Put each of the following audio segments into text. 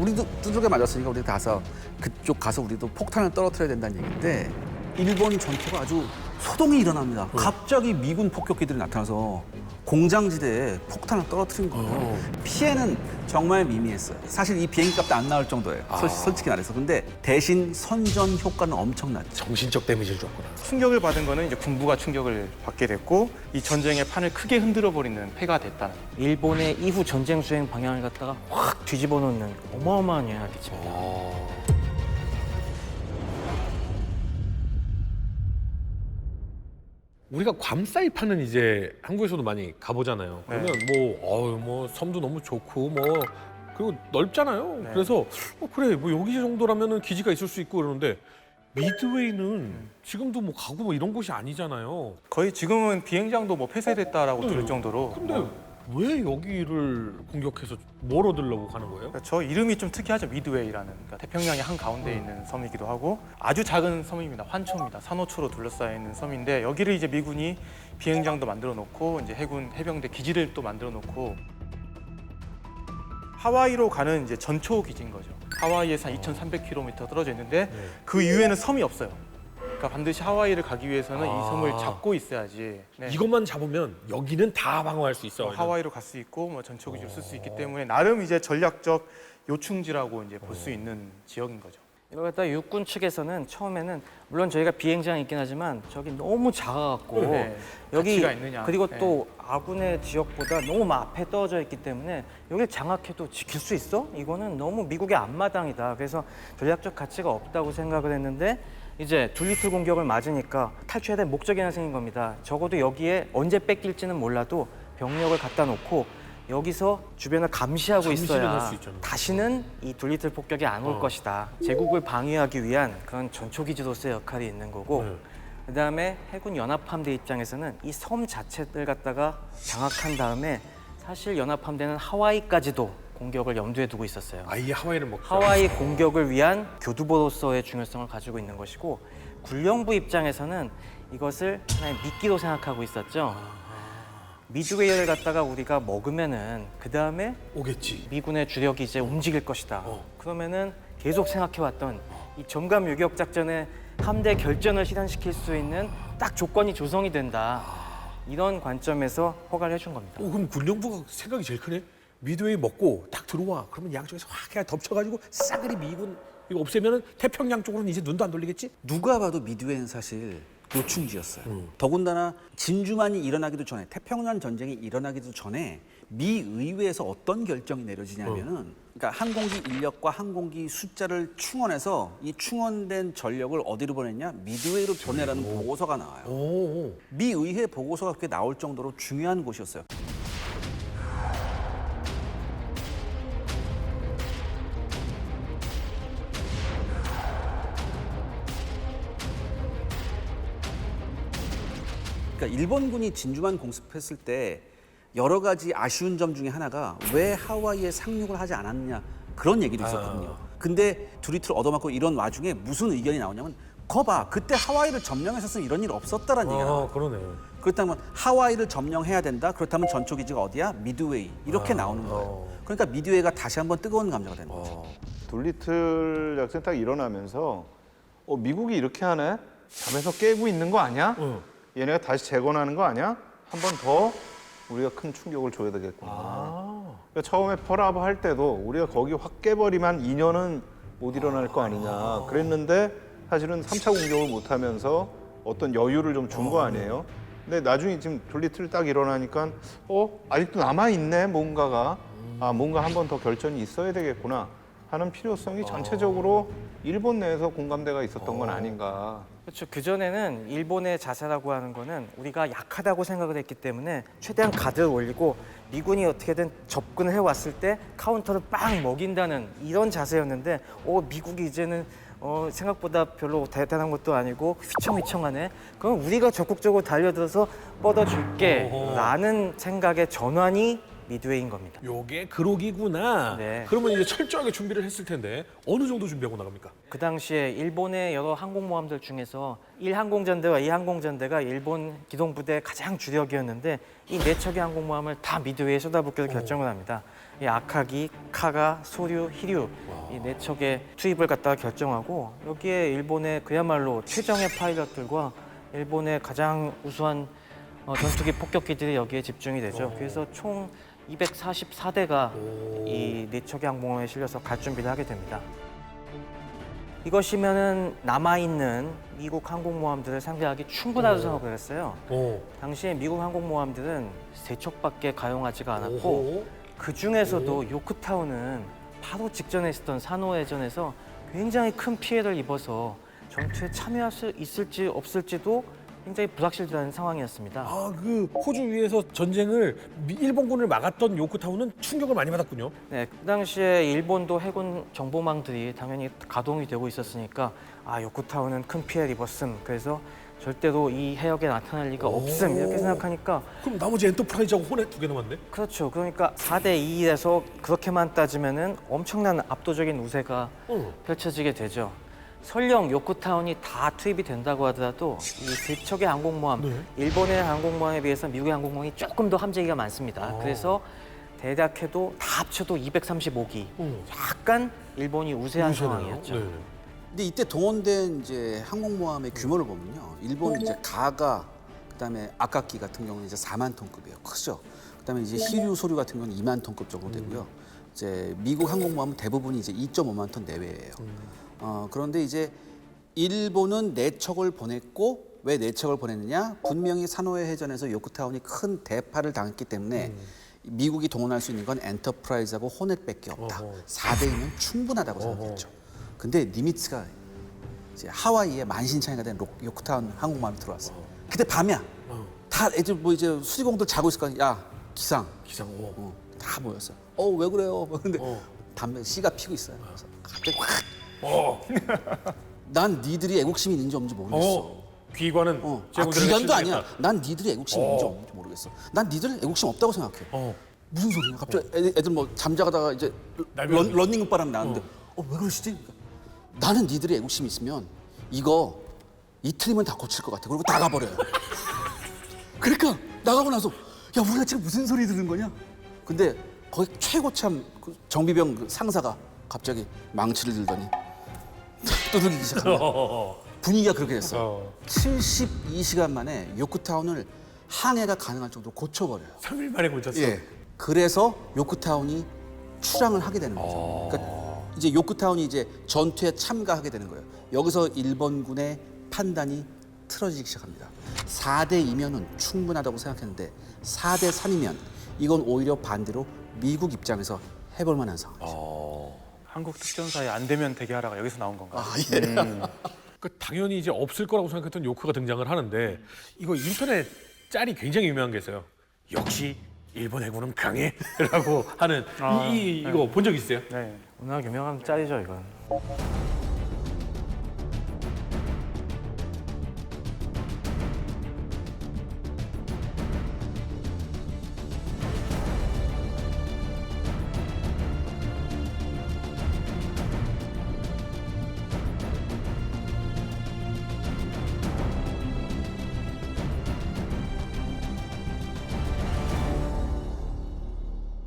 우리도 두들겨 맞았으니까 우리 가서 그쪽 가서 우리도 폭탄을 떨어뜨려야 된다는 얘기인데 일본 전투가 아주 소동이 일어납니다. 갑자기 미군 폭격기들이 나타나서 공장지대에 폭탄을 떨어뜨린 거예요. 피해는 정말 미미했어요. 사실 이 비행기 값도 안 나올 정도예요. 솔직히 말해서. 근데 대신 선전 효과는 엄청났죠. 정신적 데미지를 줬구나. 충격을 받은 거는 이제 군부가 충격을 받게 됐고 이 전쟁의 판을 크게 흔들어 버리는 패가 됐다는. 일본의 이후 전쟁 수행 방향을 갖다가 확 뒤집어 놓는 어마어마한 영향을 끼칩니다. 우리가 괌 사이판은 이제 한국에서도 많이 가보잖아요. 그러면 뭐 섬도 너무 좋고 뭐 그리고 넓잖아요. 네. 그래서 그래 뭐 여기 정도라면은 기지가 있을 수 있고 그러는데 미드웨이는 지금도 뭐 가고 뭐 이런 곳이 아니잖아요. 거의 지금은 비행장도 뭐 폐쇄됐다라고 들을 정도로. 근데 왜 여기를 공격해서 뭘 얻으려고 가는 거예요? 그러니까 저 이름이 좀 특이하죠. 미드웨이라는. 그러니까 태평양의 한 가운데 있는 섬이기도 하고 아주 작은 섬입니다. 환초입니다. 산호초로 둘러싸여 있는 섬인데 여기를 이제 미군이 비행장도 만들어 놓고 이제 해군 해병대 기지를 또 만들어 놓고 하와이로 가는 이제 전초 기지인 거죠. 하와이에서 한 2,300km 떨어져 있는데 그 이후에는 섬이 없어요. 그러니까 반드시 하와이를 가기 위해서는 이 섬을 잡고 있어야지. 네. 이것만 잡으면 여기는 다 방어할 수 있어. 하와이로 갈 수 있고 뭐 전초 기지로 쓸 수 있기 때문에 나름 이제 전략적 요충지라고 이제 볼 수 있는 지역인 거죠. 이걸 갖다 육군 측에서는 처음에는 물론 저희가 비행장이 있긴 하지만 저기 너무 작아갖고 네. 여기 가치가 있느냐. 그리고 네. 또 아군의 지역보다 너무 앞에 떨어져 있기 때문에 여길 장악해도 지킬 수 있어? 이거는 너무 미국의 앞마당이다. 그래서 전략적 가치가 없다고 생각을 했는데 이제 둘리틀 공격을 맞으니까 탈출해야 될 목적이 하나 생긴 겁니다. 적어도 여기에 언제 뺏길지는 몰라도 병력을 갖다 놓고 여기서 주변을 감시하고 감시를 할 있어야 수 있잖아. 다시는 이 둘리틀 폭격이 안 올 것이다. 제국을 방위하기 위한 그런 전초기지로서의 역할이 있는 거고 그다음에 해군 연합함대 입장에서는 이 섬 자체를 갖다가 장악한 다음에 사실 연합함대는 하와이까지도 공격을 염두에 두고 있었어요. 아예 하와이를 먹자. 하와이 공격을 위한 교두보로서의 중요성을 가지고 있는 것이고 군령부 입장에서는 이것을 하나의 미끼로 생각하고 있었죠. 미드웨이를 갖다가 우리가 먹으면은 그 다음에 오겠지. 미군의 주력이 이제 움직일 것이다. 그러면은 계속 생각해왔던 이 점감 유격 작전의 함대 결전을 실현시킬 수 있는 딱 조건이 조성이 된다. 이런 관점에서 허가를 해준 겁니다. 그럼 군령부가 생각이 제일 크네. 미드웨이 먹고 딱 들어와. 그러면 양쪽에서 확 그냥 덮쳐가지고 싸그리 미군 이거 없애면은 태평양 쪽으로는 이제 눈도 안 돌리겠지? 누가 봐도 미드웨이는 사실 요충지였어요. 더군다나 진주만이 일어나기도 전에 태평양 전쟁이 일어나기도 전에 미 의회에서 어떤 결정이 내려지냐면은 그러니까 항공기 인력과 항공기 숫자를 충원해서 이 충원된 전력을 어디로 보냈냐? 미드웨이로 보내라는 보고서가 나와요. 미 의회 보고서가 그렇게 나올 정도로 중요한 곳이었어요. 그러니까 일본군이 진주만 공습했을 때 여러 가지 아쉬운 점 중에 하나가 왜 하와이에 상륙을 하지 않았느냐 그런 얘기도 있었거든요. 근데 둘이틀 얻어맞고 이런 와중에 무슨 의견이 나오냐면 거봐 그때 하와이를 점령했었으면 이런 일 없었다라는 얘기가 나와요. 그러네. 그렇다면 하와이를 점령해야 된다. 그렇다면 전초기지가 어디야? 미드웨이 이렇게 나오는 거예요. 그러니까 미드웨이가 다시 한번 뜨거운 감자가 되는 거죠. 둘리틀 작戦딱 일어나면서 미국이 이렇게 하네? 잠에서 깨고 있는 거 아니야? 얘네가 다시 재건하는 거 아니야? 한 번 더 우리가 큰 충격을 줘야 되겠구나. 그러니까 처음에 펄하버 할 때도 우리가 거기 확 깨버리면 2년은 못 일어날 거 아니냐 그랬는데 사실은 3차 공격을 못 하면서 어떤 여유를 좀 준 거 아니에요? 근데 나중에 지금 둘리틀 딱 일어나니까 아직도 남아있네 뭔가가. 뭔가 한 번 더 결전이 있어야 되겠구나 하는 필요성이 전체적으로 일본 내에서 공감대가 있었던 건 아닌가. 그렇죠. 그전에는 일본의 자세라고 하는 거는 우리가 약하다고 생각을 했기 때문에 최대한 가드를 올리고 미군이 어떻게든 접근을 해왔을 때 카운터를 빵 먹인다는 이런 자세였는데 미국이 이제는 생각보다 별로 대단한 것도 아니고 휘청휘청하네. 그럼 우리가 적극적으로 달려들어서 뻗어줄게 라는 생각의 전환이 미드웨이인 겁니다. 요게 그러기구나. 네. 그러면 이제 철저하게 준비를 했을 텐데 어느 정도 준비하고 나갑니까? 그 당시에 일본의 여러 항공모함들 중에서 1항공전대와 2항공전대가 일본 기동부대의 가장 주력이었는데 이 4척의 항공모함을 다 미드웨이에 쏟아붓기로 결정을 합니다. 이 아카기, 카가, 소류, 히류 이 네 척의 투입을 갖다가 결정하고 여기에 일본의 그야말로 최정예 파일럿들과 일본의 가장 우수한 전투기 폭격기들이 여기에 집중이 되죠. 그래서 총 244대가 이 네 척의 항공모함에 실려서 갈 준비를 하게 됩니다. 이것이면은 남아있는 미국 항공모함들을 상대하기 충분하다고 생각을 했어요. 당시에 미국 항공모함들은 3척밖에 가용하지가 않았고 그 중에서도 요크타운은 바로 직전에 있었던 산호해전에서 굉장히 큰 피해를 입어서 전투에 참여할 수 있을지 없을지도 굉장히 불확실한 상황이었습니다. 아, 그 호주 위에서 전쟁을 일본군을 막았던 요크타운은 충격을 많이 받았군요. 네, 그 당시에 일본도 해군 정보망들이 당연히 가동이 되고 있었으니까 아, 요크타운은 큰 피해를 입었음. 그래서 절대로 이 해역에 나타날 리가 없음. 이렇게 생각하니까 그럼 나머지 엔터프라이즈하고 호넷 2개 남았네? 그렇죠. 그러니까 4대 2에서 그렇게만 따지면은 엄청난 압도적인 우세가 펼쳐지게 되죠. 설령 요크타운이 다 투입이 된다고 하더라도 이 3척의 항공모함, 일본의 항공모함에 비해서 미국의 항공모함이 조금 더 함재기가 많습니다. 그래서 대략해도 다 합쳐도 235기. 약간 일본이 우세한 상황이었죠. 네. 근데 이때 동원된 이제 항공모함의 규모를 보면요, 일본 이제 가가, 그다음에 아카키 같은 경우는 이제 4만 톤급이에요. 크죠. 그다음에 이제 히류 소류 같은 경우는 2만 톤급 정도 되고요. 이제 미국 항공모함은 대부분이 이제 2.5만 톤 내외예요. 그런데 이제 일본은 4척을 보냈고 왜 4척을 보냈느냐? 분명히 산호해 해전에서 요크타운이 큰 대파를 당했기 때문에 미국이 동원할 수 있는 건 엔터프라이즈하고 호넷밖에 없다. 4대이면 충분하다고 생각했죠. 근데 니미츠가 이제 하와이에 만신창이가 된 요크타운 항공모함이 들어왔어. 그때 밤이야. 다 애들 뭐 이제 수리공들 자고 있을 거야. 야, 기상. 다 모였어. 왜 그래요? 근데 담배 씨가 피고 있어요. 그래서 갑자기 확. 난 니들이 애국심이 있는지 없는지 모르겠어. 귀관은 귀관도 아니야. 난 니들이 애국심이 있는지 없는지 모르겠어. 난 니들 애국심 없다고 생각해. 무슨 소리야? 갑자기 애들 뭐 잠자다가 이제 런닝 바람 나는데 왜 그러시지? 그러니까 나는 니들이 애국심이 있으면 이거 이틀이면 다 고칠 것 같아. 그리고 나가버려요. 그러니까 나가고 나서 야, 우리가 지금 무슨 소리 들은 거냐? 근데 거기 최고참 그 정비병 그 상사가 갑자기 망치를 들더니 두들기기 시작합니다. 분위기가 그렇게 됐어. 72시간 만에 요크타운을 항해가 가능할 정도로 고쳐버려요. 3일 만에 고쳤어. 예. 그래서 요크타운이 출항을 하게 되는 거죠. 그러니까 이제 요크타운이 이제 전투에 참가하게 되는 거예요. 여기서 일본군의 판단이 틀어지기 시작합니다. 4대 2면은 충분하다고 생각했는데 4대 3이면 이건 오히려 반대로 미국 입장에서 해볼 만한 상황이죠. 한국 특전사에 안 되면 대기하라가 여기서 나온 건가요? 그 당연히 이제 없을 거라고 생각했던 요크가 등장을 하는데 이거 인터넷 짤이 굉장히 유명한 게 있어요. 역시 일본 해군은 강해라고 하는 이거 본 적 있어요? 네. 워낙 유명한 짤이죠, 이건.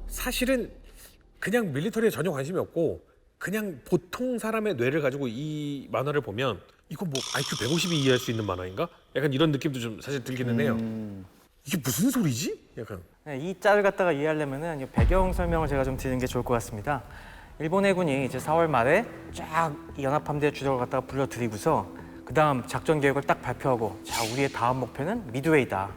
사실은 그냥 밀리터리에 전혀 관심이 없고 그냥 보통 사람의 뇌를 가지고 이 만화를 보면 이거 뭐 IQ 150이 이해할 수 있는 만화인가? 약간 이런 느낌도 좀 사실 들기는 해요. 이게 무슨 소리지? 약간. 네, 이 짤을 갖다가 이해하려면은 배경 설명을 제가 좀 드리는 게 좋을 것 같습니다. 일본 해군이 이제 4월 말에 쫙 연합함대 주력을 갖다가 불러들이고서 그 다음 작전 계획을 딱 발표하고 자, 우리의 다음 목표는 미드웨이다.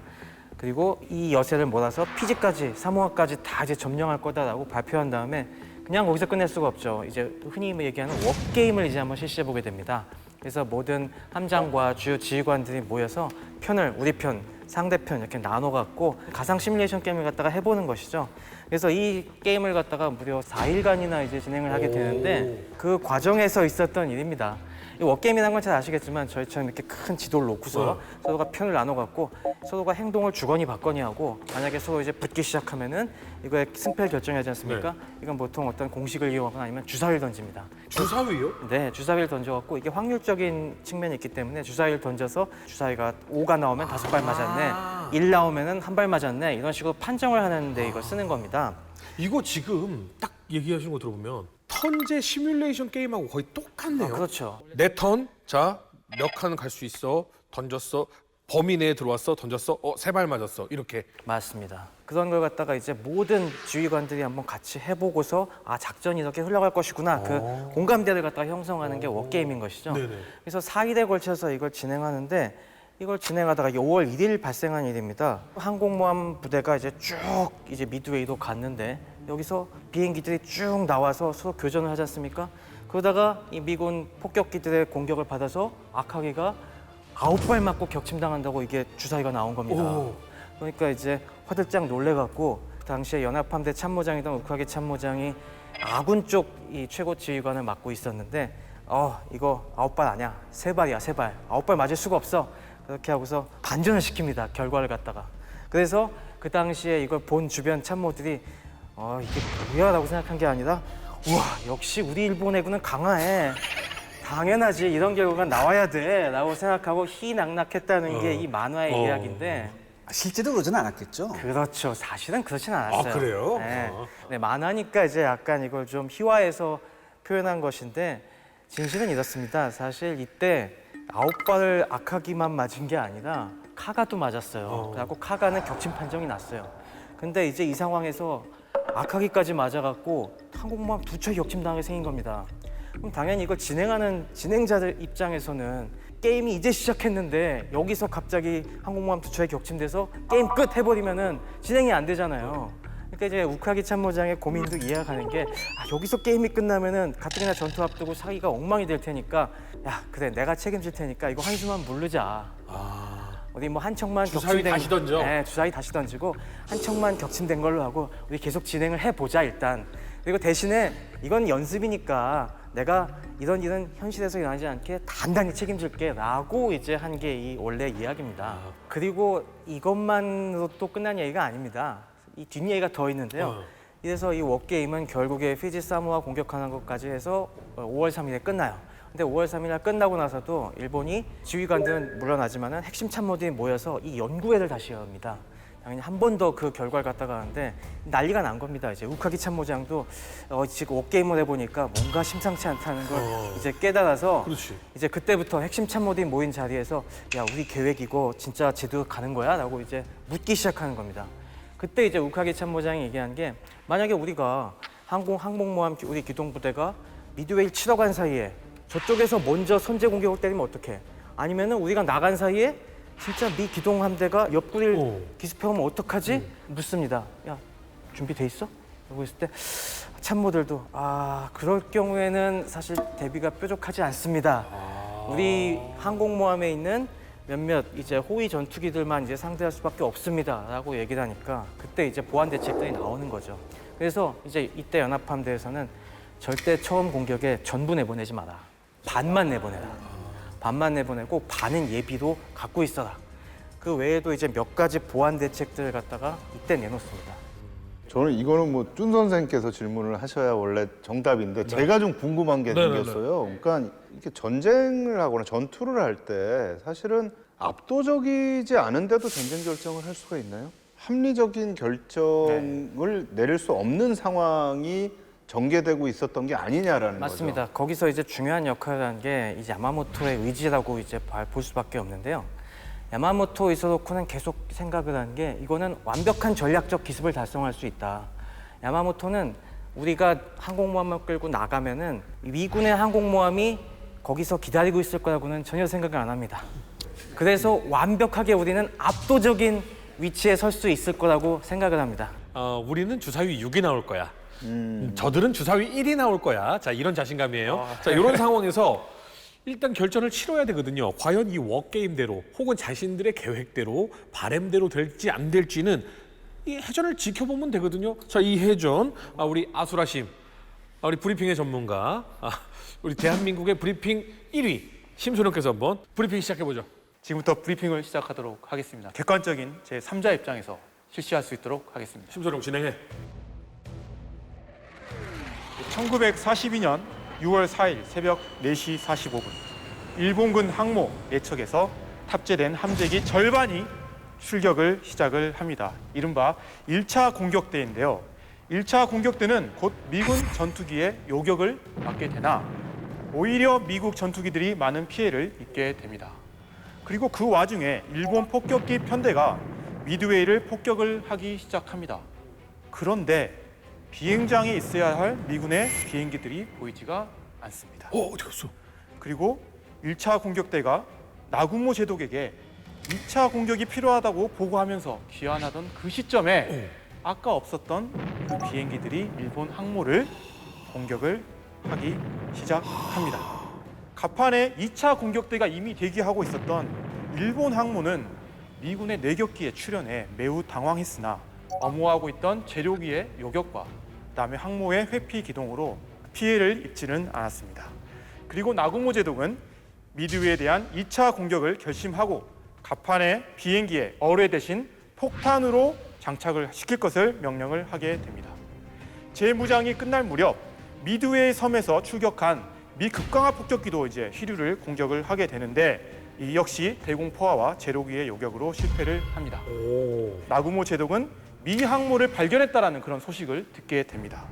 그리고 이 여세를 몰아서 피지까지, 사모아까지 다 이제 점령할 거다라고 발표한 다음에 그냥 거기서 끝낼 수가 없죠. 이제 흔히 얘기하는 워게임을 이제 한번 실시해 보게 됩니다. 그래서 모든 함장과 주요 지휘관들이 모여서 편을 우리 편, 상대편 이렇게 나눠갖고 가상 시뮬레이션 게임을 갖다가 해보는 것이죠. 그래서 이 게임을 갖다가 무려 4일간이나 이제 진행을 하게 되는데 그 과정에서 있었던 일입니다. 이 워게임이라는 건 잘 아시겠지만 저희처럼 이렇게 큰 지도를 놓고서 서로가 편을 나눠갖고 서로가 행동을 주거니 받거니 하고 만약에 서로 이제 붙기 시작하면은 이거의 승패를 결정하지 않습니까? 이건 보통 어떤 공식을 이용하거나 아니면 주사위를 던집니다. 주사위요? 네, 주사위를 던져갖고 이게 확률적인 측면이 있기 때문에 주사위를 던져서 주사위가 5가 나오면 5발 맞았네, 1 나오면은 1발 맞았네 이런 식으로 판정을 하는데 이걸 쓰는 겁니다. 이거 지금 딱 얘기하시는 거 들어보면 턴제 시뮬레이션 게임하고 거의 똑같네요. 그렇죠. 내 턴, 자, 몇 칸 갈 수 있어, 던졌어, 범위 내에 들어왔어, 던졌어, 세 발 맞았어, 이렇게. 맞습니다. 그런 걸 갖다가 이제 모든 지휘관들이 한번 같이 해보고서 아 작전이 이렇게 흘러갈 것이구나 그 공감대를 갖다가 형성하는 게 워게임인 것이죠. 네네. 그래서 4일에 걸쳐서 이걸 진행하는데 이걸 진행하다가 5월 1일 발생한 일입니다. 항공모함 부대가 이제 쭉 이제 미드웨이로 갔는데 여기서 비행기들이 쭉 나와서 서로 교전을 하지 않습니까? 그러다가 이 미군 폭격기들의 공격을 받아서 아카기가 9발 맞고 격침당한다고 이게 주사위가 나온 겁니다. 오. 그러니까 이제 화들짝 놀래갖고 그 당시에 연합함대 참모장이던 우카기 참모장이 아군 쪽 이 최고 지휘관을 맡고 있었는데 이거 9발 아니야 3발이야 3발 9발 맞을 수가 없어 그렇게 하고서 반전을 시킵니다 결과를 갖다가 그래서 그 당시에 이걸 본 주변 참모들이 이게 뭐야 라고 생각한 게 아니라 우와 역시 우리 일본 해군은 강하해 당연하지 이런 결과가 나와야 돼 라고 생각하고 희낙낙했다는 게 이 만화의 이야기인데 실제로 그러진 않았겠죠. 그렇죠. 사실은 그렇진 않았어요. 아, 그래요? 네. 네, 만화니까 이제 약간 이걸 좀 희화해서 표현한 것인데 진실은 이렇습니다. 사실 이때 9발을 아카기만 맞은 게 아니라 카가도 맞았어요. 그래갖고 카가는 격침 판정이 났어요. 근데 이제 이 상황에서 아카기까지 맞아갖고 항공모함 2척이 격침당하게 생긴 겁니다. 그럼 당연히 이걸 진행하는 진행자들 입장에서는 게임이 이제 시작했는데 여기서 갑자기 항공모함 2척이 격침돼서 게임 끝 해버리면은 진행이 안 되잖아요. 그러니까 이제 우카기 참모장의 고민도 이해가 가는 게 여기서 게임이 끝나면은 가뜩이나 전투 앞두고 사기가 엉망이 될 테니까 야 그래 내가 책임질 테니까 이거 한숨만 물르자. 어디 뭐 한 척만 주사위 격침된 다시 던져. 네, 주사위 다시 던지고 한 척만 격침된 걸로 하고 우리 계속 진행을 해보자 일단. 그리고 대신에 이건 연습이니까 내가 이런 일은 현실에서 일어나지 않게 단단히 책임질게 라고 이제 한 게 이 원래 이야기입니다. 그리고 이것만으로 또 끝난 얘기가 아닙니다. 이 뒷얘기가 더 있는데요. 이래서 이 워게임은 결국에 피지 사모아 공격하는 것까지 해서 5월 3일에 끝나요. 근데 5월 3일 날 끝나고 나서도 일본이 지휘관들은 물러나지만은 핵심 참모들이 모여서 이 연구회를 다시 합니다. 당연히 한 번 더 그 결과를 갖다가 하는데 난리가 난 겁니다. 이제 우카기 참모장도 지금 워게임을 해보니까 뭔가 심상치 않다는 걸 이제 깨달아서 그렇지. 이제 그때부터 핵심 참모들이 모인 자리에서 야 우리 계획이고 진짜 제대로 가는 거야? 라고 이제 묻기 시작하는 겁니다. 그때 이제 우카기 참모장이 얘기한 게 만약에 우리가 항공모함 우리 기동부대가 미드웨이를 치러 간 사이에 저쪽에서 먼저 선제 공격을 때리면 어떡해? 아니면은 우리가 나간 사이에 진짜 미 기동 함대가 옆구리를 기습해오면 어떡하지? 묻습니다. 야 준비돼 있어? 라고 했을 때 참모들도 그럴 경우에는 사실 대비가 뾰족하지 않습니다. 우리 항공모함에 있는 몇몇 이제 호위 전투기들만 이제 상대할 수밖에 없습니다라고 얘기를 하니까 그때 이제 보안 대책들이 나오는 거죠. 그래서 이제 이때 연합함대에서는 절대 처음 공격에 전부 내보내지 마라. 반만 내보내라. 반만 내보내고 반은 예비로 갖고 있어라. 그 외에도 이제 몇 가지 보안 대책들을 갖다가 이때 내놓습니다. 저는 이거는 뭐 준 선생님께서 질문을 하셔야 원래 정답인데 제가 좀 궁금한 게 생겼어요. 그러니까 이렇게 전쟁을 하거나 전투를 할 때 사실은 압도적이지 않은데도 전쟁 결정을 할 수가 있나요? 합리적인 결정을 내릴 수 없는 상황이 전개되고 있었던 게 아니냐라는 맞습니다. 거죠. 거기서 이제 중요한 역할을 한 게 이제 야마모토의 의지라고 이제 볼 수밖에 없는데요. 야마모토 이소도쿠는 계속 생각을 한 게 이거는 완벽한 전략적 기습을 달성할 수 있다. 야마모토는 우리가 항공모함을 끌고 나가면은 미군의 항공모함이 거기서 기다리고 있을 거라고는 전혀 생각을 안 합니다. 그래서 완벽하게 우리는 압도적인 위치에 설 수 있을 거라고 생각을 합니다. 우리는 주사위 6이 나올 거야. 저들은 주사위 1이 나올 거야. 자, 이런 자신감이에요. 자, 이런 상황에서 일단 결전을 치러야 되거든요. 과연 이 워게임대로 혹은 자신들의 계획대로 바램대로 될지 안 될지는 이 해전을 지켜보면 되거든요. 자, 이 해전 우리 아수라심, 우리 브리핑의 전문가, 우리 대한민국의 브리핑 1위 심소령께서 한번 브리핑 시작해보죠. 지금부터 브리핑을 시작하도록 하겠습니다. 객관적인 제 3자 입장에서 실시할 수 있도록 하겠습니다. 심소령 진행해. 1942년 6월 4일 새벽 4시 45분 일본군 항모 4척에서 탑재된 함재기 절반이 출격을 시작을 합니다. 이른바 1차 공격대인데요. 1차 공격 때는 곧 미군 전투기의 요격을 받게 되나 오히려 미국 전투기들이 많은 피해를 입게 됩니다. 그리고 그 와중에 일본 폭격기 편대가 미드웨이를 폭격을 하기 시작합니다. 그런데 비행장에 있어야 할 미군의 비행기들이 보이지가 않습니다. 어디 갔어? 그리고 1차 공격대가 나구모 제독에게 2차 공격이 필요하다고 보고하면서 귀환하던 그 시점에 아까 없었던 그 비행기들이 일본 항모를 공격을 하기 시작합니다. 갑판에 2차 공격대가 이미 대기하고 있었던 일본 항모는 미군의 내격기에 출현해 매우 당황했으나 엄호하고 있던 재료기의 요격과 그다음에 항모의 회피 기동으로 피해를 입지는 않았습니다. 그리고 나구모 제독은 미드웨이에 대한 2차 공격을 결심하고 갑판의 비행기에 어뢰 대신 폭탄으로 장착을 시킬 것을 명령을 하게 됩니다. 재무장이 끝날 무렵 미드웨이 섬에서 출격한 미 급강화 폭격기도 이제 희류를 공격을 하게 되는데 이 역시 대공포화와 제로기의 요격으로 실패를 합니다. 나구모 제독은 미 항모를 발견했다라는 그런 소식을 듣게 됩니다.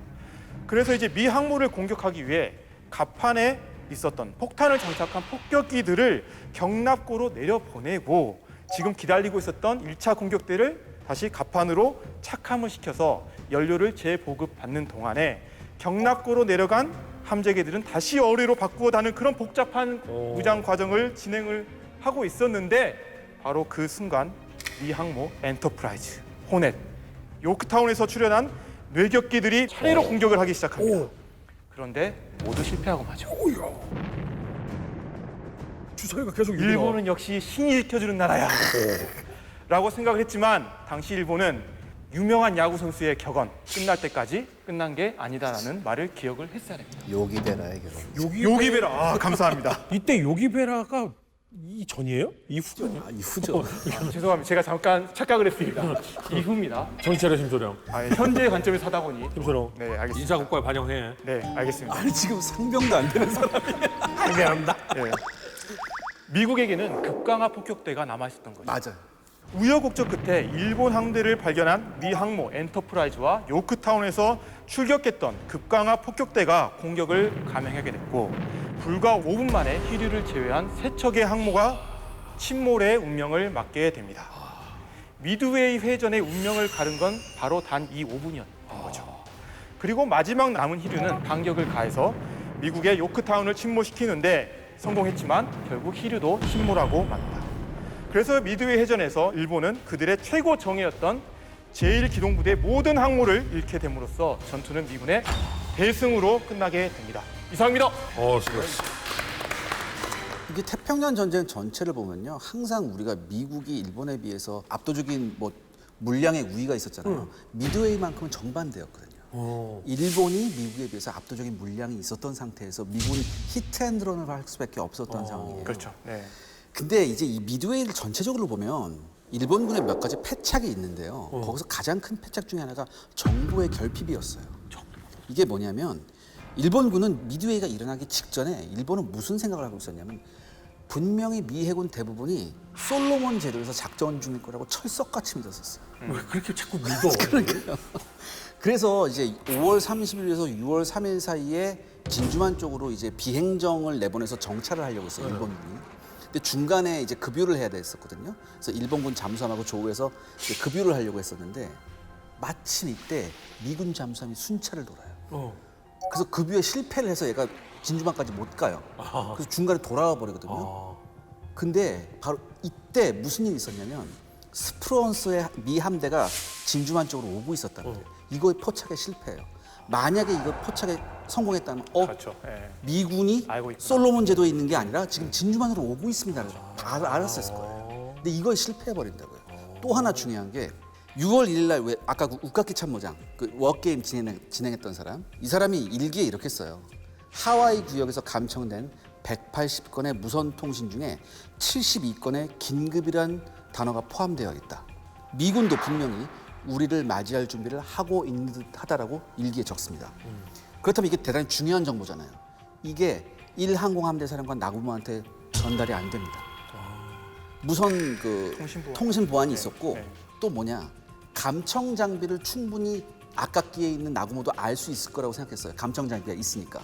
그래서 이제 미 항모를 공격하기 위해 갑판에 있었던 폭탄을 장착한 폭격기들을 경납고로 내려보내고 지금 기다리고 있었던 1차 공격대를 다시 갑판으로 착함을 시켜서 연료를 재보급받는 동안에 경납고로 내려간 함재기들은 다시 어뢰로 바꾸어 다는 그런 복잡한 무장 과정을 진행을 하고 있었는데 바로 그 순간 미 항모 엔터프라이즈, 호넷, 요크타운에서 출현한 뇌격기들이 차례로 공격을 하기 시작합니다. 그런데 모두 실패하고 마죠. 주사위가 계속 일본은 역시 신이 지켜주는 나라야 라고 생각을 했지만 당시 일본은 유명한 야구 선수의 격언 끝날 때까지 끝난 게 아니다라는 말을 기억을 했어야 됩니다. 요기베라의 결혼. 요기베라. 아, 감사합니다. 이때 요기베라가 이전이에요? 이후 아니야? 이후죠. 죄송합니다. 제가 잠깐 착각을 했습니다. 이후입니다. 정신 차려 심소령. 아, 현재 관점에서 하다 보니 심소령. 네, 알겠습니다. 인사국가에 반영해. 네, 알겠습니다. 아니 지금 상병도 안 되는 사람. 미안합니다. 네. 미국에게는 급강화 폭격대가 남아 있었던 거죠. 맞아요. 우여곡절 끝에 일본 항대를 발견한 미 항모 엔터프라이즈와 요크타운에서 출격했던 급강화 폭격대가 공격을 감행하게 됐고 불과 5분 만에 희류를 제외한 세 척의 항모가 침몰의 운명을 맞게 됩니다. 미드웨이 회전의 운명을 가른 건 바로 단 이 5분이었던 거죠. 그리고 마지막 남은 희류는 반격을 가해서 미국의 요크타운을 침몰시키는데 성공했지만 결국 희류도 침몰하고 맙니다. 그래서 미드웨이 해전에서 일본은 그들의 최고 정예였던 제1기동부대의 모든 항모를 잃게 됨으로써 전투는 미군의 대승으로 끝나게 됩니다. 이상입니다. 수고했어. 이게 태평양 전쟁 전체를 보면요, 항상 우리가 미국이 일본에 비해서 압도적인 뭐 물량의 우위가 있었잖아요. 미드웨이만큼은 정반대였거든요. 일본이 미국에 비해서 압도적인 물량이 있었던 상태에서 미군이 히트앤런을 할 수밖에 없었던 상황이에요. 그렇죠. 네. 근데 이제 이 미드웨이를 전체적으로 보면 일본군의 몇 가지 패착이 있는데요. 거기서 가장 큰 패착 중에 하나가 정보의 결핍이었어요. 이게 뭐냐면 일본군은 미드웨이가 일어나기 직전에 일본은 무슨 생각을 하고 있었냐면 분명히 미 해군 대부분이 솔로몬 제도에서 작전 중일 거라고 철석같이 믿었었어요. 왜 그렇게 자꾸 믿어? 그러니까요. 그래서 이제 5월 30일에서 6월 3일 사이에 진주만 쪽으로 이제 비행정을 내보내서 정찰을 하려고 했어요, 일본군이. 근데 중간에 이제 급유를 해야 됐었거든요. 그래서 일본군 잠수함하고 조우해서 이제 급유를 하려고 했었는데 마침 이때 미군 잠수함이 순찰을 돌아요. 그래서 급유에 실패를 해서 얘가 진주만까지 못 가요. 그래서 중간에 돌아와 버리거든요. 근데 바로 이때 무슨 일이 있었냐면 스프론스의 미 함대가 진주만 쪽으로 오고 있었다는 거예요. 이거의 포착에 실패해요. 만약에 이거 포착에 성공했다면 그렇죠. 네. 미군이 알고 있구나. 솔로몬 제도에 있는 게 아니라 지금 진주만으로 오고 있습니다. 다 알았을 거예요. 근데 이걸 실패해 버린다고요. 또 하나 중요한 게 6월 1일 날 왜 아까 그 우카키 참모장 그 워게임 진행했던 사람, 이 사람이 일기에 이렇게 써요. 하와이 구역에서 감청된 180건의 무선 통신 중에 72건의 긴급이란 단어가 포함되어 있다. 미군도 분명히 우리를 맞이할 준비를 하고 있는 듯하다라고 일기에 적습니다. 그렇다면 이게 대단히 중요한 정보잖아요. 이게 1항공함대 사령관 나구모한테 전달이 안 됩니다. 무선 그 통신 보안이 있었고 네. 또 뭐냐, 감청 장비를 충분히 아깝기에 있는 나구모도 알 수 있을 거라고 생각했어요. 감청 장비가 있으니까.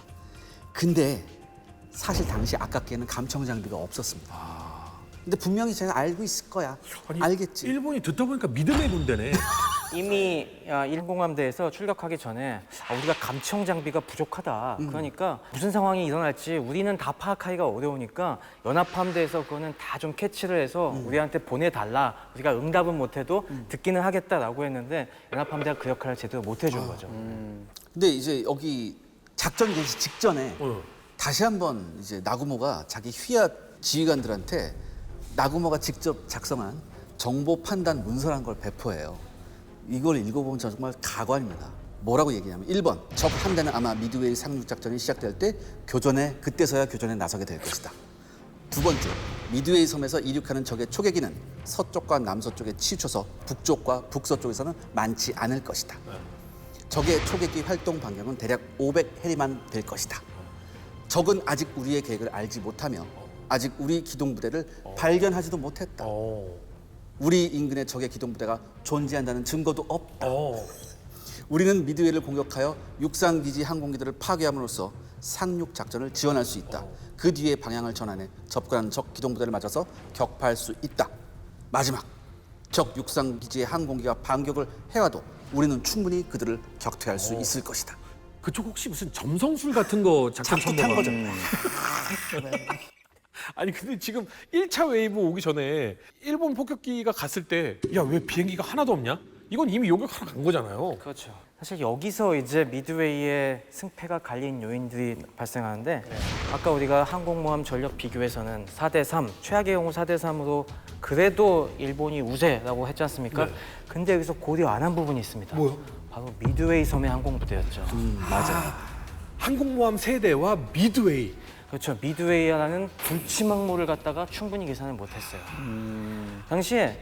근데 사실 당시 아깝기에는 감청 장비가 없었습니다. 근데 분명히 제가 알고 있을 거야. 아니, 알겠지. 일본이 듣다 보니까 믿음의 군대네. 이미 일공함대에서 출격하기 전에 우리가 감청 장비가 부족하다. 그러니까 무슨 상황이 일어날지 우리는 다 파악하기가 어려우니까 연합함대에서 그거는 다 좀 캐치를 해서 우리한테 보내달라. 우리가 응답은 못해도 듣기는 하겠다라고 했는데 연합함대가 그 역할을 제대로 못 해준 거죠. 근데 이제 여기 작전 개시 직전에 어. 다시 한번 이제 나구모가 자기 휘하 지휘관들한테 나구모가 직접 작성한 정보 판단 문서란 걸 배포해요. 이걸 읽어보면 정말 가관입니다. 뭐라고 얘기냐면 1번, 적 함대는 아마 미드웨이 상륙 작전이 시작될 때 그때서야 교전에 나서게 될 것이다. 두 번째, 미드웨이 섬에서 이륙하는 적의 초계기는 서쪽과 남서쪽에 치우쳐서 북쪽과 북서쪽에서는 많지 않을 것이다. 적의 초계기 활동 반경은 대략 500해리만 될 것이다. 적은 아직 우리의 계획을 알지 못하며 아직 우리 기동부대를 발견하지도 못했다. 우리 인근에 적의 기동부대가 존재한다는 증거도 없다. 우리는 미드웨이를 공격하여 육상기지 항공기들을 파괴함으로써 상륙 작전을 지원할 수 있다. 그 뒤에 방향을 전환해 접근하는 적 기동부대를 맞아서 격파할 수 있다. 마지막, 적 육상기지의 항공기가 반격을 해와도 우리는 충분히 그들을 격퇴할 수 있을 것이다. 그쪽 혹시 무슨 점성술 같은 거 작전 자꾸 탄 첨부가? 거죠. 아니 근데 지금 1차 웨이브 오기 전에 일본 폭격기가 갔을 때 야 왜 비행기가 하나도 없냐? 이건 이미 요격하러 간 거잖아요. 그렇죠. 사실 여기서 이제 미드웨이의 승패가 갈린 요인들이 발생하는데 아까 우리가 항공모함 전력 비교에서는 4대3, 최악의 경우 4대3으로 그래도 일본이 우세라고 했지 않습니까? 네. 근데 여기서 고려 안 한 부분이 있습니다. 뭐요? 바로 미드웨이 섬의 항공부대였죠. 맞아요. 항공모함 세대와 미드웨이. 그렇죠. 미드웨이라는 불치망모를 갖다가 충분히 계산을 못했어요. 당시에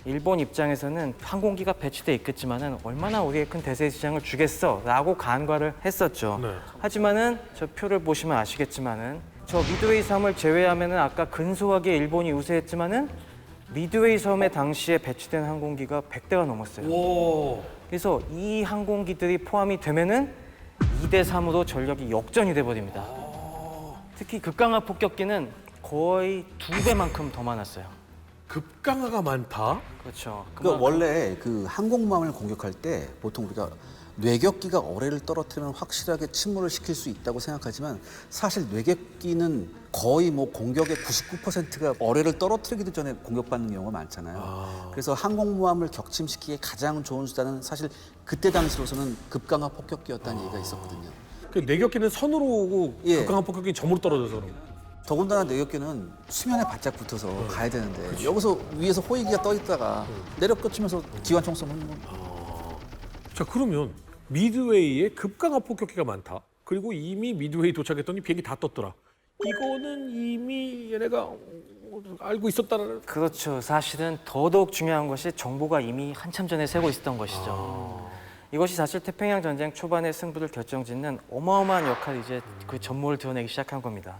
일본 입장에서는 항공기가 배치돼 있겠지만은 얼마나 우리에 큰 대세 지장을 주겠어라고 간과를 했었죠. 네. 하지만은 저 표를 보시면 아시겠지만은 저 미드웨이 섬을 제외하면은 아까 근소하게 일본이 우세했지만은 미드웨이 섬에 당시에 배치된 항공기가 100대가 넘었어요. 오. 그래서 이 항공기들이 포함이 되면은 2대3으로 전력이 역전이 돼 버립니다. 특히 극강화 폭격기는 거의 2배만큼 더 많았어요. 급강화가 많다. 그렇죠. 그러니까 원래 그 항공모함을 공격할 때 보통 우리가 뇌격기가 어뢰를 떨어뜨리면 확실하게 침몰을 시킬 수 있다고 생각하지만 사실 뇌격기는 거의 뭐 공격의 99%가 어뢰를 떨어뜨리기도 전에 공격받는 경우가 많잖아요. 그래서 항공모함을 격침시키기에 가장 좋은 수단은 사실 그때 당시로서는 급강화 폭격기였다는 얘기가 있었거든요. 그 내격기는 선으로 오고 예. 급강화 폭격기 점으로 떨어져서 그런 거. 더군다나 뇌격기는 수면에 바짝 붙어서 가야 되는데 여기서 위에서 호위기가 떠 있다가 내려 꽂히면서 기관총 쏘면 뭐 자 그러면 미드웨이에 급강화 폭격기가 많다. 그리고 이미 미드웨이 도착했더니 비행기 다 떴더라. 이거는 이미 얘네가 알고 있었다는. 그렇죠. 사실은 더더욱 중요한 것이 정보가 이미 한참 전에 새고 있었던 것이죠. 이것이 사실 태평양 전쟁 초반의 승부를 결정짓는 어마어마한 역할이 이제 그 전모를 드러내기 시작한 겁니다.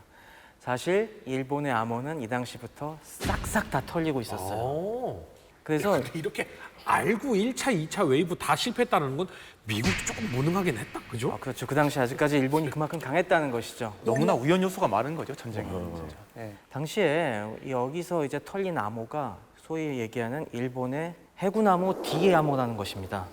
사실 일본의 암호는 이 당시부터 싹싹 다 털리고 있었어요. 그래서 근데 이렇게 알고 1차, 2차 웨이브 다 실패했다는 건 미국도 조금 무능하긴 했다. 그죠? 그렇죠. 그 당시 아직까지 일본이 그만큼 강했다는 것이죠. 너무나 우연 요소가 많은 거죠 전쟁에. 네. 당시에 여기서 이제 털린 암호가 소위 얘기하는 일본의 해군 암호 D 암호라는 것입니다.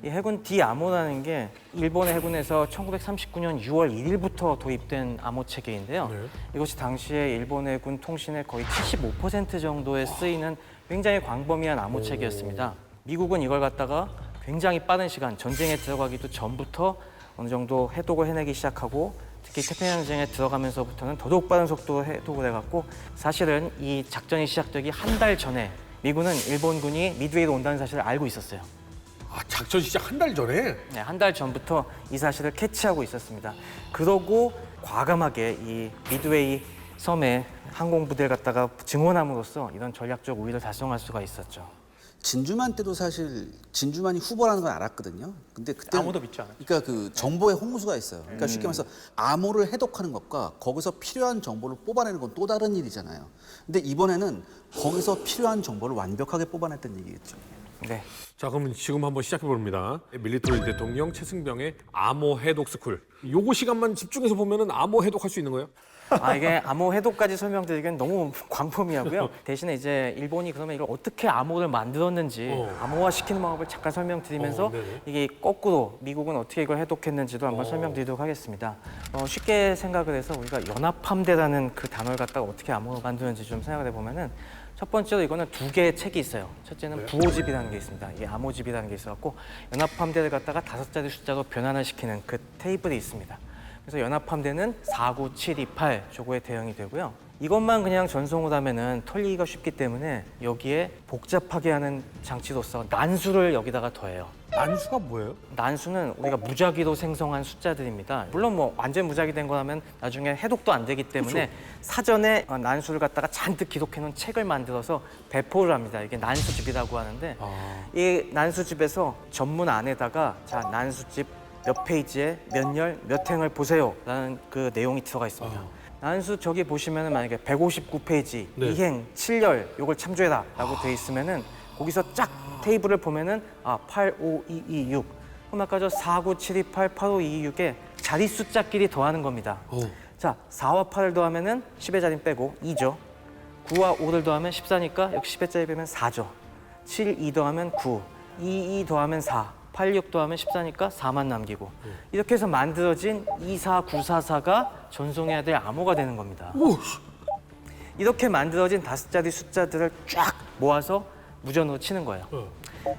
이 해군 D 암호라는 게 일본의 해군에서 1939년 6월 1일부터 도입된 암호 체계인데요. 네. 이것이 당시에 일본 해군 통신의 거의 75% 정도에 쓰이는 굉장히 광범위한 암호 체계였습니다. 미국은 이걸 갖다가 굉장히 빠른 시간, 전쟁에 들어가기도 전부터 어느 정도 해독을 해내기 시작하고 특히 태평양전쟁에 들어가면서부터는 더더욱 빠른 속도로 해독을 해갔고 사실은 이 작전이 시작되기 한 달 전에 미군은 일본군이 미드웨이로 온다는 사실을 알고 있었어요. 아, 작전 시작 한 달 전에? 네, 한 달 전부터 이 사실을 캐치하고 있었습니다. 그러고 과감하게 이 미드웨이 섬에 항공부대를 갖다가 증원함으로써 이런 전략적 우위를 달성할 수가 있었죠. 진주만 때도 사실 진주만이 후보라는 건 알았거든요. 근데 그때 아무도 믿지 않았죠. 그러니까 그 정보의 홍수가 있어요. 그러니까 쉽게 말해서 암호를 해독하는 것과 거기서 필요한 정보를 뽑아내는 건 또 다른 일이잖아요. 근데 이번에는 거기서 필요한 정보를 완벽하게 뽑아냈다는 얘기겠죠. 네. 자, 그러면 지금 한번 시작해 봅니다. 밀리터리 대통령 최승병의 암호 해독 스쿨. 요거 시간만 집중해서 보면은 암호 해독할 수 있는 거예요? 이게 암호 해독까지 설명드리기엔 너무 광범위하고요. 대신에 이제 일본이 그러면 이걸 어떻게 암호를 만들었는지 암호화 시키는 방법을 잠깐 설명드리면서 이게 거꾸로 미국은 어떻게 이걸 해독했는지도 한번 설명드리도록 하겠습니다. 쉽게 생각을 해서 우리가 연합함대라는 그 단어를 갖다가 어떻게 암호를 만드는지 좀 생각을 해보면은 첫 번째로 이거는 두 개의 책이 있어요. 첫째는 부호집이라는 게 있습니다. 이게 암호집이라는 게 있어갖고 연합함대를 갖다가 5자리 숫자로 변환을 시키는 그 테이블이 있습니다. 그래서 연합함대는 49728 저거에 대응이 되고요. 이것만 그냥 전송을 하면은 털리기가 쉽기 때문에 여기에 복잡하게 하는 장치로서 난수를 여기다가 더해요. 난수가 뭐예요? 난수는 우리가 무작위로 생성한 숫자들입니다. 물론 뭐 완전 무작위 된 거라면 나중에 해독도 안 되기 때문에 사전에 난수를 갖다가 잔뜩 기록해 놓은 책을 만들어서 배포를 합니다. 이게 난수집이라고 하는데 이 난수집에서 전문 안에다가 자 난수집 몇 페이지에 몇 열, 몇 행을 보세요 라는 그 내용이 들어가 있습니다. 난수 저기 보시면은 만약에 159페이지 네. 2행 7열 요걸 참조해라 라고 돼 있으면은 거기서 쫙 테이블을 보면은 85226 그럼 아까 저 49728, 85226에 자리 숫자끼리 더하는 겁니다. 자 4와 8을 더하면은 10의 자리 빼고 2죠. 9와 5를 더하면 14니까 역시 10의 자리 빼면 4죠. 7, 2 더하면 9, 2 더하면 4 8, 6 더하면 14니까 4만 남기고 이렇게 해서 만들어진 24944가 전송해야 될 암호가 되는 겁니다. 이렇게 만들어진 5자리 숫자들을 쫙 모아서 무전으로 치는 거예요.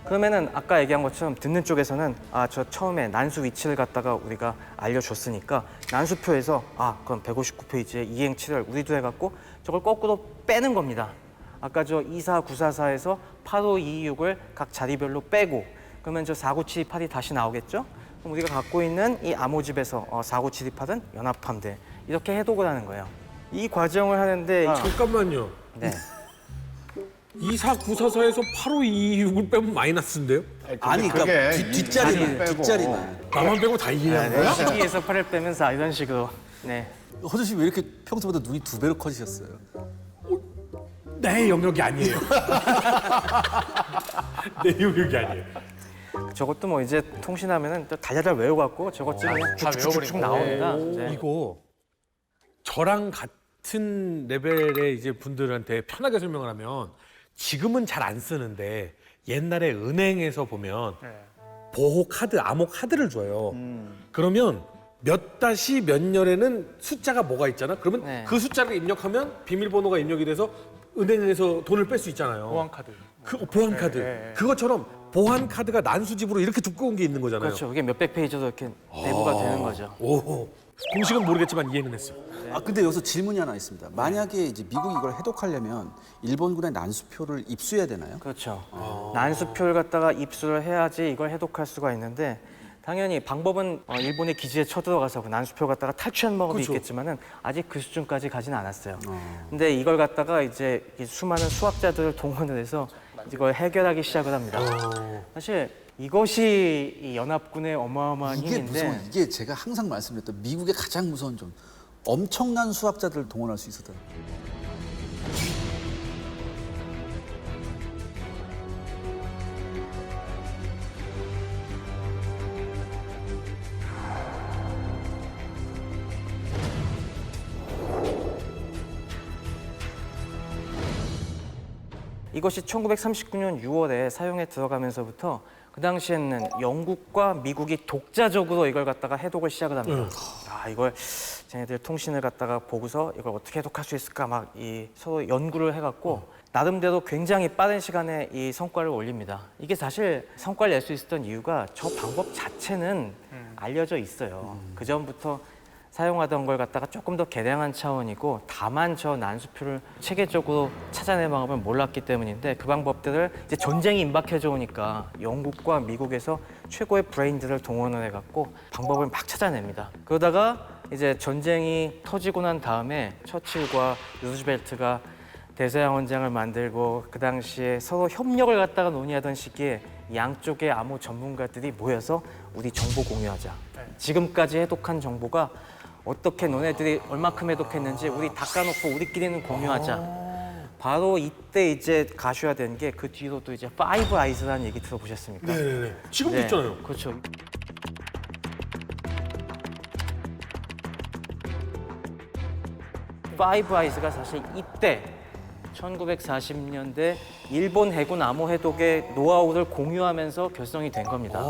그러면은 아까 얘기한 것처럼 듣는 쪽에서는 저 처음에 난수 위치를 갖다가 우리가 알려줬으니까 난수표에서 그럼 159페이지에 2행 7열 우리도 해갖고 저걸 거꾸로 빼는 겁니다. 아까 저 24944에서 8526을 각 자리별로 빼고 그러면 저 49728이 다시 나오겠죠? 그럼 우리가 갖고 있는 이 암호집에서 49728은 연합함대 이렇게 해독을 하는 거예요. 이 과정을 하는데 잠깐만요. 네. 24944에서 8526을 빼면 마이너스인데요? 아니 그러니까 뒷자리만. 나만 빼고 다 이해하는 거야? 12에서 8을 빼면 4 이런 식으로. 네. 허준 씨 왜 이렇게 평소보다 눈이 2배로 커지셨어요? 내 영역이 아니에요. 내 영역이 아니에요. 저것도 뭐 이제 통신하면은 또 달달달 외워갖고 저것 좀 그냥 다 쭉쭉쭉 나옵니다. 네. 이거 저랑 같은 레벨의 이제 분들한테 편하게 설명을 하면 지금은 잘 안 쓰는데 옛날에 은행에서 보면 보호 카드, 암호 카드를 줘요. 그러면 몇 다시 몇 열에는 숫자가 뭐가 있잖아. 그러면 네. 그 숫자를 입력하면 비밀번호가 입력이 돼서 은행에서 돈을 뺄 수 있잖아요. 보안 카드. 보안 카드. 그것처럼 보안 카드가 난수집으로 이렇게 두꺼운 게 있는 거잖아요. 그렇죠. 그게 몇백 페이지도 이렇게 내부가 되는 거죠. 오. 공식은 모르겠지만 이해는 했어요. 근데 여기서 질문이 하나 있습니다. 만약에 이제 미국이 이걸 해독하려면 일본군의 난수표를 입수해야 되나요? 그렇죠. 난수표를 갖다가 입수를 해야지 이걸 해독할 수가 있는데 당연히 방법은 일본의 기지에 쳐들어가서 그 난수표 갖다가 탈취하는 방법이 그렇죠. 있겠지만은 아직 그 수준까지 가지는 않았어요. 근데 이걸 갖다가 이제 이 수많은 수학자들을 동원을 해서 이걸 해결하기 시작을 합니다. 사실 이것이 이 연합군의 어마어마한 이게 힘인데 이게 제가 항상 말씀드렸던 미국의 가장 무서운 점. 엄청난 수학자들을 동원할 수 있었다. 이것이 1939년 6월에 사용에 들어가면서부터 그 당시에는 영국과 미국이 독자적으로 이걸 갖다가 해독을 시작을 합니다. 이걸 쟤네들 통신을 갖다가 보고서 이걸 어떻게 해독할 수 있을까 막 이 서로 연구를 해갖고 나름대로 굉장히 빠른 시간에 이 성과를 올립니다. 이게 사실 성과를 낼 수 있었던 이유가 저 방법 자체는 알려져 있어요. 그 전부터 사용하던 걸 갖다가 조금 더 개량한 차원이고 다만 저 난수표를 체계적으로 찾아낼 방법을 몰랐기 때문인데 그 방법들을 이제 전쟁이 임박해져 오니까 영국과 미국에서 최고의 브레인들을 동원을 해갖고 방법을 막 찾아냅니다. 그러다가 이제 전쟁이 터지고 난 다음에 처칠과 루즈벨트가 대서양 원장을 만들고 그 당시에 서로 협력을 갖다가 논의하던 시기에 양쪽의 암호 전문가들이 모여서 우리 정보 공유하자. 지금까지 해독한 정보가 어떻게 너네들이 얼마큼 해독했는지 우리 닦아놓고 우리끼리는 공유하자. 바로 이때 이제 가셔야 되는 게 그 뒤로 또 이제 파이브 아이즈라는 얘기 들어보셨습니까? 네네네. 지금도 네, 있잖아요. 그렇죠. 파이브 아이즈가 사실 이때 1940년대 일본 해군 암호 해독의 노하우를 공유하면서 결성이 된 겁니다.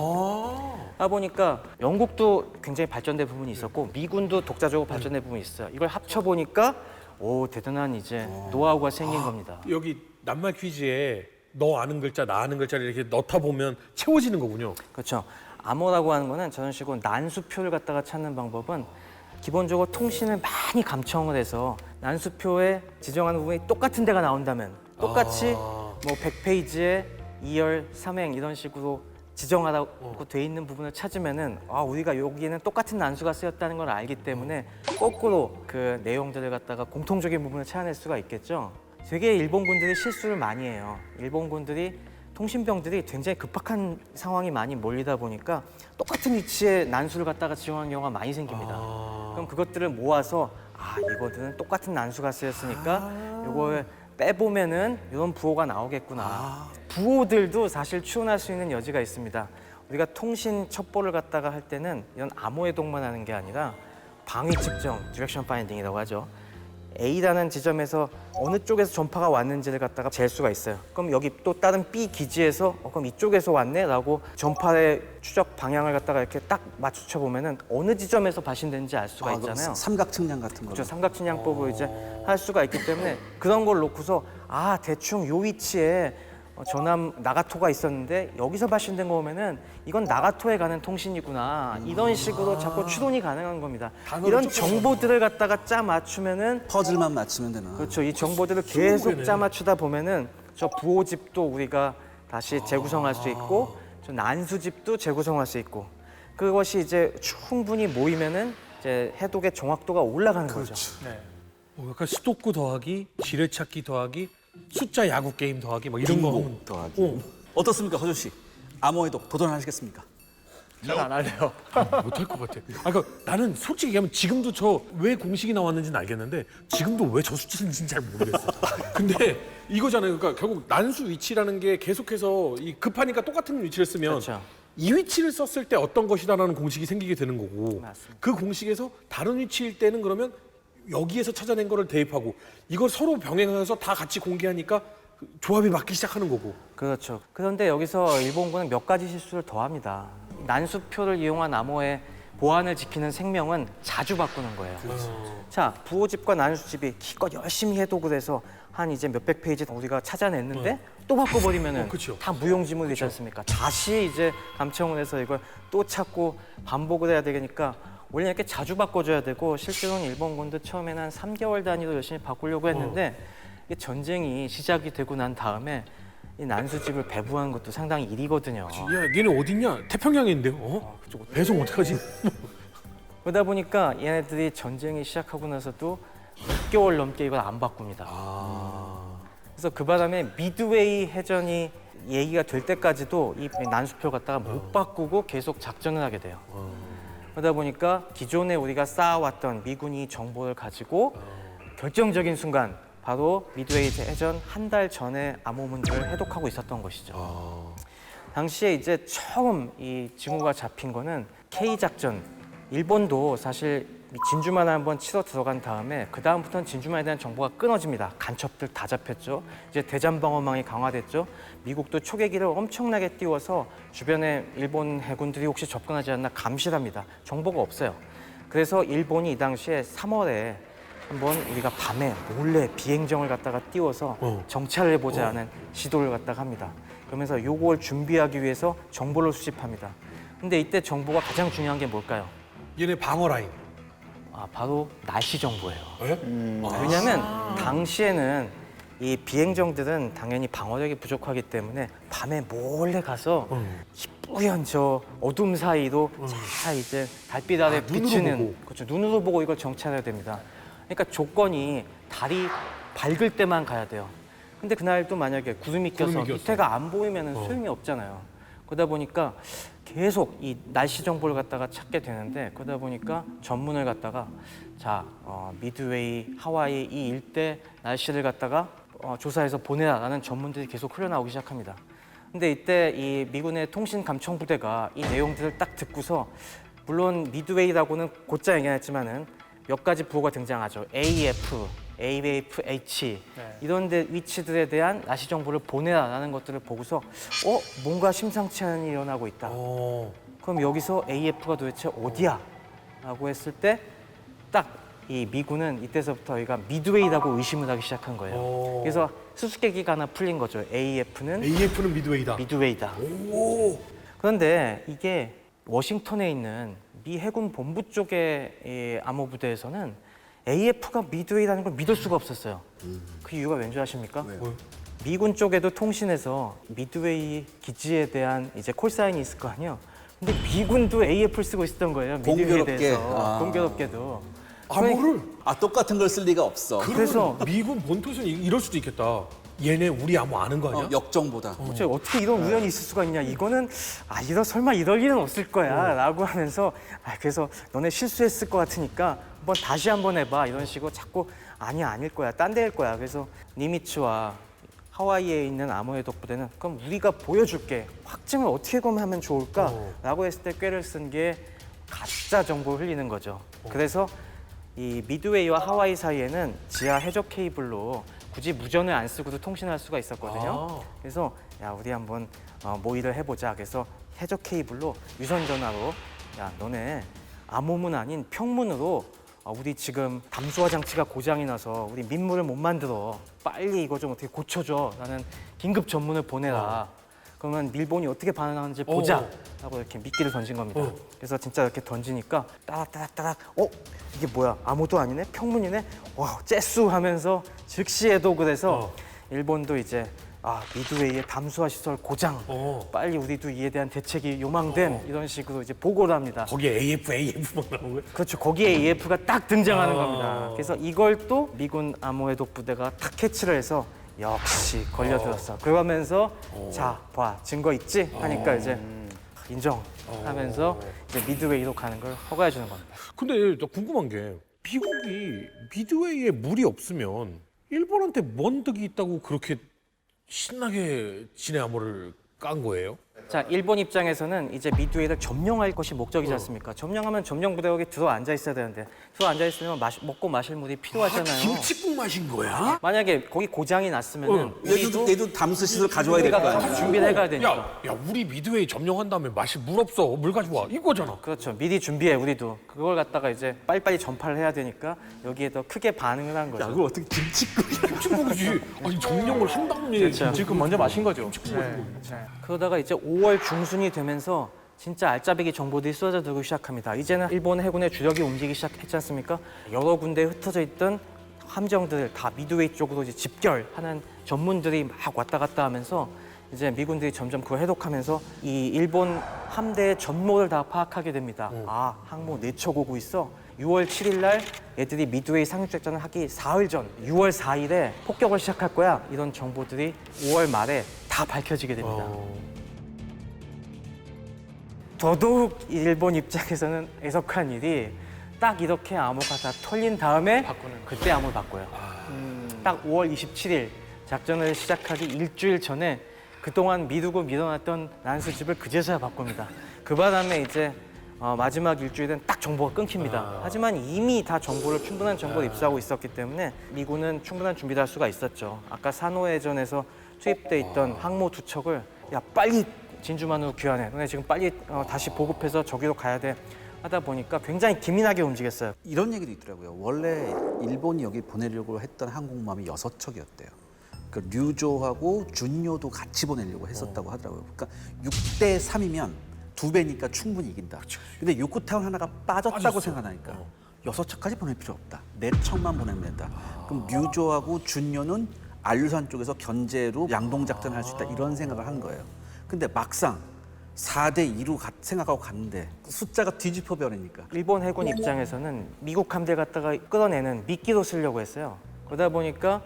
하다 보니까 영국도 굉장히 발전된 부분이 있었고 미군도 독자적으로 발전된 부분이 있어요. 이걸 합쳐 보니까 오 대단한 이제 노하우가 생긴 겁니다. 여기 낱말 퀴즈에 너 아는 글자, 나 아는 글자를 이렇게 넣다 보면 채워지는 거군요. 그렇죠. 암호라고 하는 거는 저런 식으로 난수표를 갖다가 찾는 방법은 기본적으로 통신을 많이 감청을 해서 난수표에 지정하는 부분이 똑같은 데가 나온다면 똑같이 뭐 100페이지에 2열, 3행 이런 식으로 지정하라고 돼 있는 부분을 찾으면은 아 우리가 여기에는 똑같은 난수가 쓰였다는 걸 알기 때문에 거꾸로 그 내용들을 갖다가 공통적인 부분을 찾아낼 수가 있겠죠. 되게 일본군들이 실수를 많이 해요. 일본군들이 통신병들이 굉장히 급박한 상황이 많이 몰리다 보니까 똑같은 위치에 난수를 갖다가 지정하는 경우가 많이 생깁니다. 그럼 그것들을 모아서 아 이거들은 똑같은 난수가 쓰였으니까 이걸 빼보면은 이런 부호가 나오겠구나. 부호들도 사실 추론할 수 있는 여지가 있습니다. 우리가 통신 첩보를 갖다가 할 때는 이런 암호 해독만 하는 게 아니라 방위 측정, 디렉션 파인딩이라고 하죠. A라는 지점에서 어느 쪽에서 전파가 왔는지를 갖다가 잴 수가 있어요. 그럼 여기 또 다른 B 기지에서 그럼 이쪽에서 왔네라고 전파의 추적 방향을 갖다가 이렇게 딱 맞춰 보면은 어느 지점에서 발신된지 알 수가 있잖아요. 삼각측량 같은 거. 그렇죠. 삼각측량법을 이제 할 수가 있기 때문에 그런 걸 놓고서 아 대충 요 위치에 전함 나가토가 있었는데 여기서 발신된 거 보면은 이건 나가토에 가는 통신이구나 이런 식으로 자꾸 추론이 가능한 겁니다. 이런 정보들을 갖다가 짜 맞추면은 퍼즐만 맞추면 되는. 그렇죠. 이 정보들을 계속 짜 맞추다 보면은 저 부호집도 우리가 다시 재구성할 수 있고 저 난수집도 재구성할 수 있고 그것이 이제 충분히 모이면은 이제 해독의 정확도가 올라가는 거죠. 네. 약간 수도쿠 더하기, 지뢰찾기 더하기, 숫자 야구 게임 더하기 막 이런 거 하면 더하기. 어떻습니까, 허준 씨? 암호해독 도전하시겠습니까? 저는 안 할래요. 못할 것 같아. 그러니까 나는 솔직히 얘기하면 지금도 저 왜 공식이 나왔는지는 알겠는데 지금도 왜 저 숫자인지는 잘 모르겠어. 근데 이거잖아요. 그러니까 결국 난수 위치라는 게 계속해서 이 급하니까 똑같은 위치를 쓰면 그렇죠. 이 위치를 썼을 때 어떤 것이다라는 공식이 생기게 되는 거고 맞습니다. 그 공식에서 다른 위치일 때는 그러면 여기에서 찾아낸 거를 대입하고 이걸 서로 병행해서 다 같이 공개하니까 조합이 맞기 시작하는 거고. 그렇죠. 그런데 여기서 일본군은 몇 가지 실수를 더 합니다. 난수표를 이용한 암호의 보안을 지키는 생명은 자주 바꾸는 거예요. 자, 부호집과 난수집이 기껏 열심히 해독을 해서 한 이제 몇백 페이지 우리가 찾아냈는데 또 바꿔버리면은 그쵸. 다 무용지물이 되지 않습니까? 다시 이제 감청을 해서 이걸 또 찾고 반복을 해야 되니까 원래 이렇게 자주 바꿔줘야 되고 실제로는 일본군도 처음에는 한 3개월 단위로 열심히 바꾸려고 했는데 이게 전쟁이 시작이 되고 난 다음에 이 난수집을 배부하는 것도 상당히 일이거든요. 야, 얘네 어딨냐? 태평양에 있는데요. 배송 어떡하지? 그러다 보니까 얘네들이 전쟁이 시작하고 나서도 6개월 넘게 이걸 안 바꿉니다. 그래서 그 바람에 미드웨이 해전이 얘기가 될 때까지도 이 난수표 갖다가 못 바꾸고 계속 작전을 하게 돼요. 그러다 보니까 기존에 우리가 쌓아왔던 미군이 정보를 가지고 결정적인 순간 바로 미드웨이 해전 한 달 전에 암호문들을 해독하고 있었던 것이죠. 당시에 이제 처음 이 징후가 잡힌 거는 K 작전. 일본도 사실 진주만을 한번 치러 들어간 다음에 그 다음부터는 진주만에 대한 정보가 끊어집니다. 간첩들 다 잡혔죠. 이제 대잠 방어망이 강화됐죠. 미국도 초계기를 엄청나게 띄워서 주변에 일본 해군들이 혹시 접근하지 않나 감시를 합니다. 정보가 없어요. 그래서 일본이 이 당시에 3월에 한번 우리가 밤에 몰래 비행정을 갖다가 띄워서 정찰을 해보자 하는 시도를 갖다가 합니다. 그러면서 요걸 준비하기 위해서 정보를 수집합니다. 근데 이때 정보가 가장 중요한 게 뭘까요? 얘네 방어 라인. 아, 바로 날씨 정보예요. 예? 왜냐하면 당시에는 이 비행정들은 당연히 방어력이 부족하기 때문에 밤에 몰래 가서 희뿌연 저 어둠 사이로 자 이제 달빛 아래 눈으로 비치는 보고. 그렇죠. 눈으로 보고 이걸 정찰해야 됩니다. 그러니까 조건이 달이 밝을 때만 가야 돼요. 근데 그날도 만약에 구름이 껴서 밑에가 안 보이면 소용이 없잖아요. 그러다 보니까 계속 이 날씨 정보를 갖다가 찾게 되는데 그러다 보니까 전문을 갖다가 자 미드웨이, 하와이 이 일대 날씨를 갖다가 조사해서 보내라라는 전문들이 계속 흘러나오기 시작합니다. 근데 이때 이 미군의 통신 감청 부대가 이 내용들을 딱 듣고서 물론 미드웨이라고는 곧잘 얘기했지만은 몇 가지 부호가 등장하죠. AF, AFH 이런 데 위치들에 대한 나시 정보를 보내라라는 것들을 보고서 뭔가 심상치 않은 일이 일어나고 있다. 그럼 여기서 AF가 도대체 어디야? 라고 했을 때 딱 이 미군은 이때서부터 여기가 미드웨이라고 의심을 하기 시작한 거예요. 그래서 수수께끼가 하나 풀린 거죠. AF는 미드웨이다. 미드웨이다. 그런데 이게 워싱턴에 있는 미 해군 본부 쪽의 이 암호 부대에서는 AF가 미드웨이라는 걸 믿을 수가 없었어요. 그 이유가 왠지 아십니까? 미군 쪽에도 통신에서 미드웨이 기지에 대한 이제 콜사인이 있을 거 아니에요. 근데 미군도 AF를 쓰고 있었던 거예요. 미드웨이에 공교롭게. 대해서. 공교롭게도. 암호를 똑같은 걸 쓸 리가 없어. 그래서 미군 본토에서는 이럴 수도 있겠다. 얘네 우리 암호 아는 거 아니야? 역정보다. 어떻게 이런 우연이 있을 수가 있냐? 이거는 설마 이럴 일은 없을 거야라고 하면서 그래서 너네 실수했을 것 같으니까 다시 한번 해봐 이런 식으로 자꾸 아니야 아닐 거야 딴 데일 거야. 그래서 니미츠와 하와이에 있는 암호의 독부대는 그럼 우리가 보여줄게 확증을 어떻게 하면 좋을까라고 했을 때 꾀를 쓴 게 가짜 정보를 흘리는 거죠. 그래서 이 미드웨이와 하와이 사이에는 지하 해적 케이블로 굳이 무전을 안 쓰고도 통신할 수가 있었거든요. 그래서 우리 한번 모의를 해보자. 그래서 해적 케이블로 유선 전화로 너네 암호문 아닌 평문으로 우리 지금 담수화 장치가 고장이 나서 우리 민물을 못 만들어. 빨리 이거 좀 어떻게 고쳐줘. 라는 긴급 전문을 보내라. 그러면 일본이 어떻게 반응하는지 보자. 라고 이렇게 미끼를 던진 겁니다. 그래서 진짜 이렇게 던지니까 따닥따닥따닥 이게 뭐야 아무도 아니네 평문이네 와 째수 하면서 즉시 해독을 해서 일본도 이제 미드웨이의 담수화 시설 고장 빨리 우리도 이에 대한 대책이 요망됨 이런 식으로 이제 보고를 합니다. 거기에 AF만 나온 거야? 그렇죠. 거기에 AF가 딱 등장하는 겁니다. 그래서 이걸 또 미군 암호해독 부대가 탁 캐치를 해서 역시 걸려들었어. 그러면서 자, 봐 증거 있지? 하니까 이제 인정하면서 이제 미드웨이로 가는 걸 허가해 주는 겁니다. 근데 나 궁금한 게 미국이 미드웨이에 물이 없으면 일본한테 뭔 득이 있다고 그렇게 신나게 지네 암호를 깐 거예요? 자, 일본 입장에서는 이제 미드웨이를 점령할 것이 목적이지 않습니까? 점령하면 점령 부대 여기 들어 앉아 있어야 되는데 들어 앉아 있으면 먹고 마실 물이 필요하잖아요. 김치국 마신 거야? 만약에 거기 고장이 났으면은 얘도 담수 시설 가져와야 될 거 우리가 아니야. 준비를 해가야 되니까. 야, 우리 미드웨이 점령한 다음에 마실 물 없어. 물 가져와. 이거잖아. 그렇죠. 미리 준비해 우리도. 그걸 갖다가 이제 빨리빨리 전파를 해야 되니까 여기에 더 크게 반응을 한 거죠. 그걸 어떻게 김치국이야? 김치국이지. 아니 점령을 한 다음에 지금 먼저 마신 거죠. 그러다가 이제 5월 중순이 되면서 진짜 알짜배기 정보들이 쏟아지기 시작합니다. 이제는 일본 해군의 주력이 움직이기 시작했지 않습니까? 여러 군데에 흩어져 있던 함정들을 다 미드웨이 쪽으로 이제 집결하는 전문들이 막 왔다 갔다 하면서 이제 미군들이 점점 그걸 해독하면서 이 일본 함대의 전모를 다 파악하게 됩니다. 항모 4척 오고 있어. 6월 7일 날 애들이 미드웨이 상륙작전을 하기 사흘 전 6월 4일에 폭격을 시작할 거야. 이런 정보들이 5월 말에 다 밝혀지게 됩니다. 더더욱 일본 입장에서는 애석한 일이 딱 이렇게 암호가 다 털린 다음에 그때 암호를 바꿔요. 딱 5월 27일 작전을 시작하기 일주일 전에 그동안 미루고 밀어놨던 난수집을 그제서야 바꿉니다. 그 바람에 이제 마지막 일주일은 딱 정보가 끊깁니다. 하지만 이미 다 충분한 정보를 입수하고 있었기 때문에 미군은 충분한 준비를 할 수가 있었죠. 아까 산호해전에서 투입돼 있던 항모 2척을 빨리 진주만으로 귀환해. 너네 지금 빨리 다시 보급해서 저기로 가야 돼. 하다 보니까 굉장히 기민하게 움직였어요. 이런 얘기도 있더라고요. 원래 일본이 여기 보내려고 했던 항공모함이 6척이었대요. 그 류조하고 준요도 같이 보내려고 했었다고 하더라고요. 그러니까 6대 3이면 2배니까 충분히 이긴다. 근데 요코타운 하나가 빠졌다고 생각하니까 6척까지 보낼 필요 없다. 4척만 보내면 된다. 그럼 류조하고 준요는 안류산 쪽에서 견제로 양동작전을 할 수 있다. 이런 생각을 한 거예요. 근데 막상 4대 2로 생각하고 갔는데 숫자가 뒤집어 버리니까. 일본 해군 입장에서는 미국 함대 갖다가 끌어내는 미끼로 쓰려고 했어요. 그러다 보니까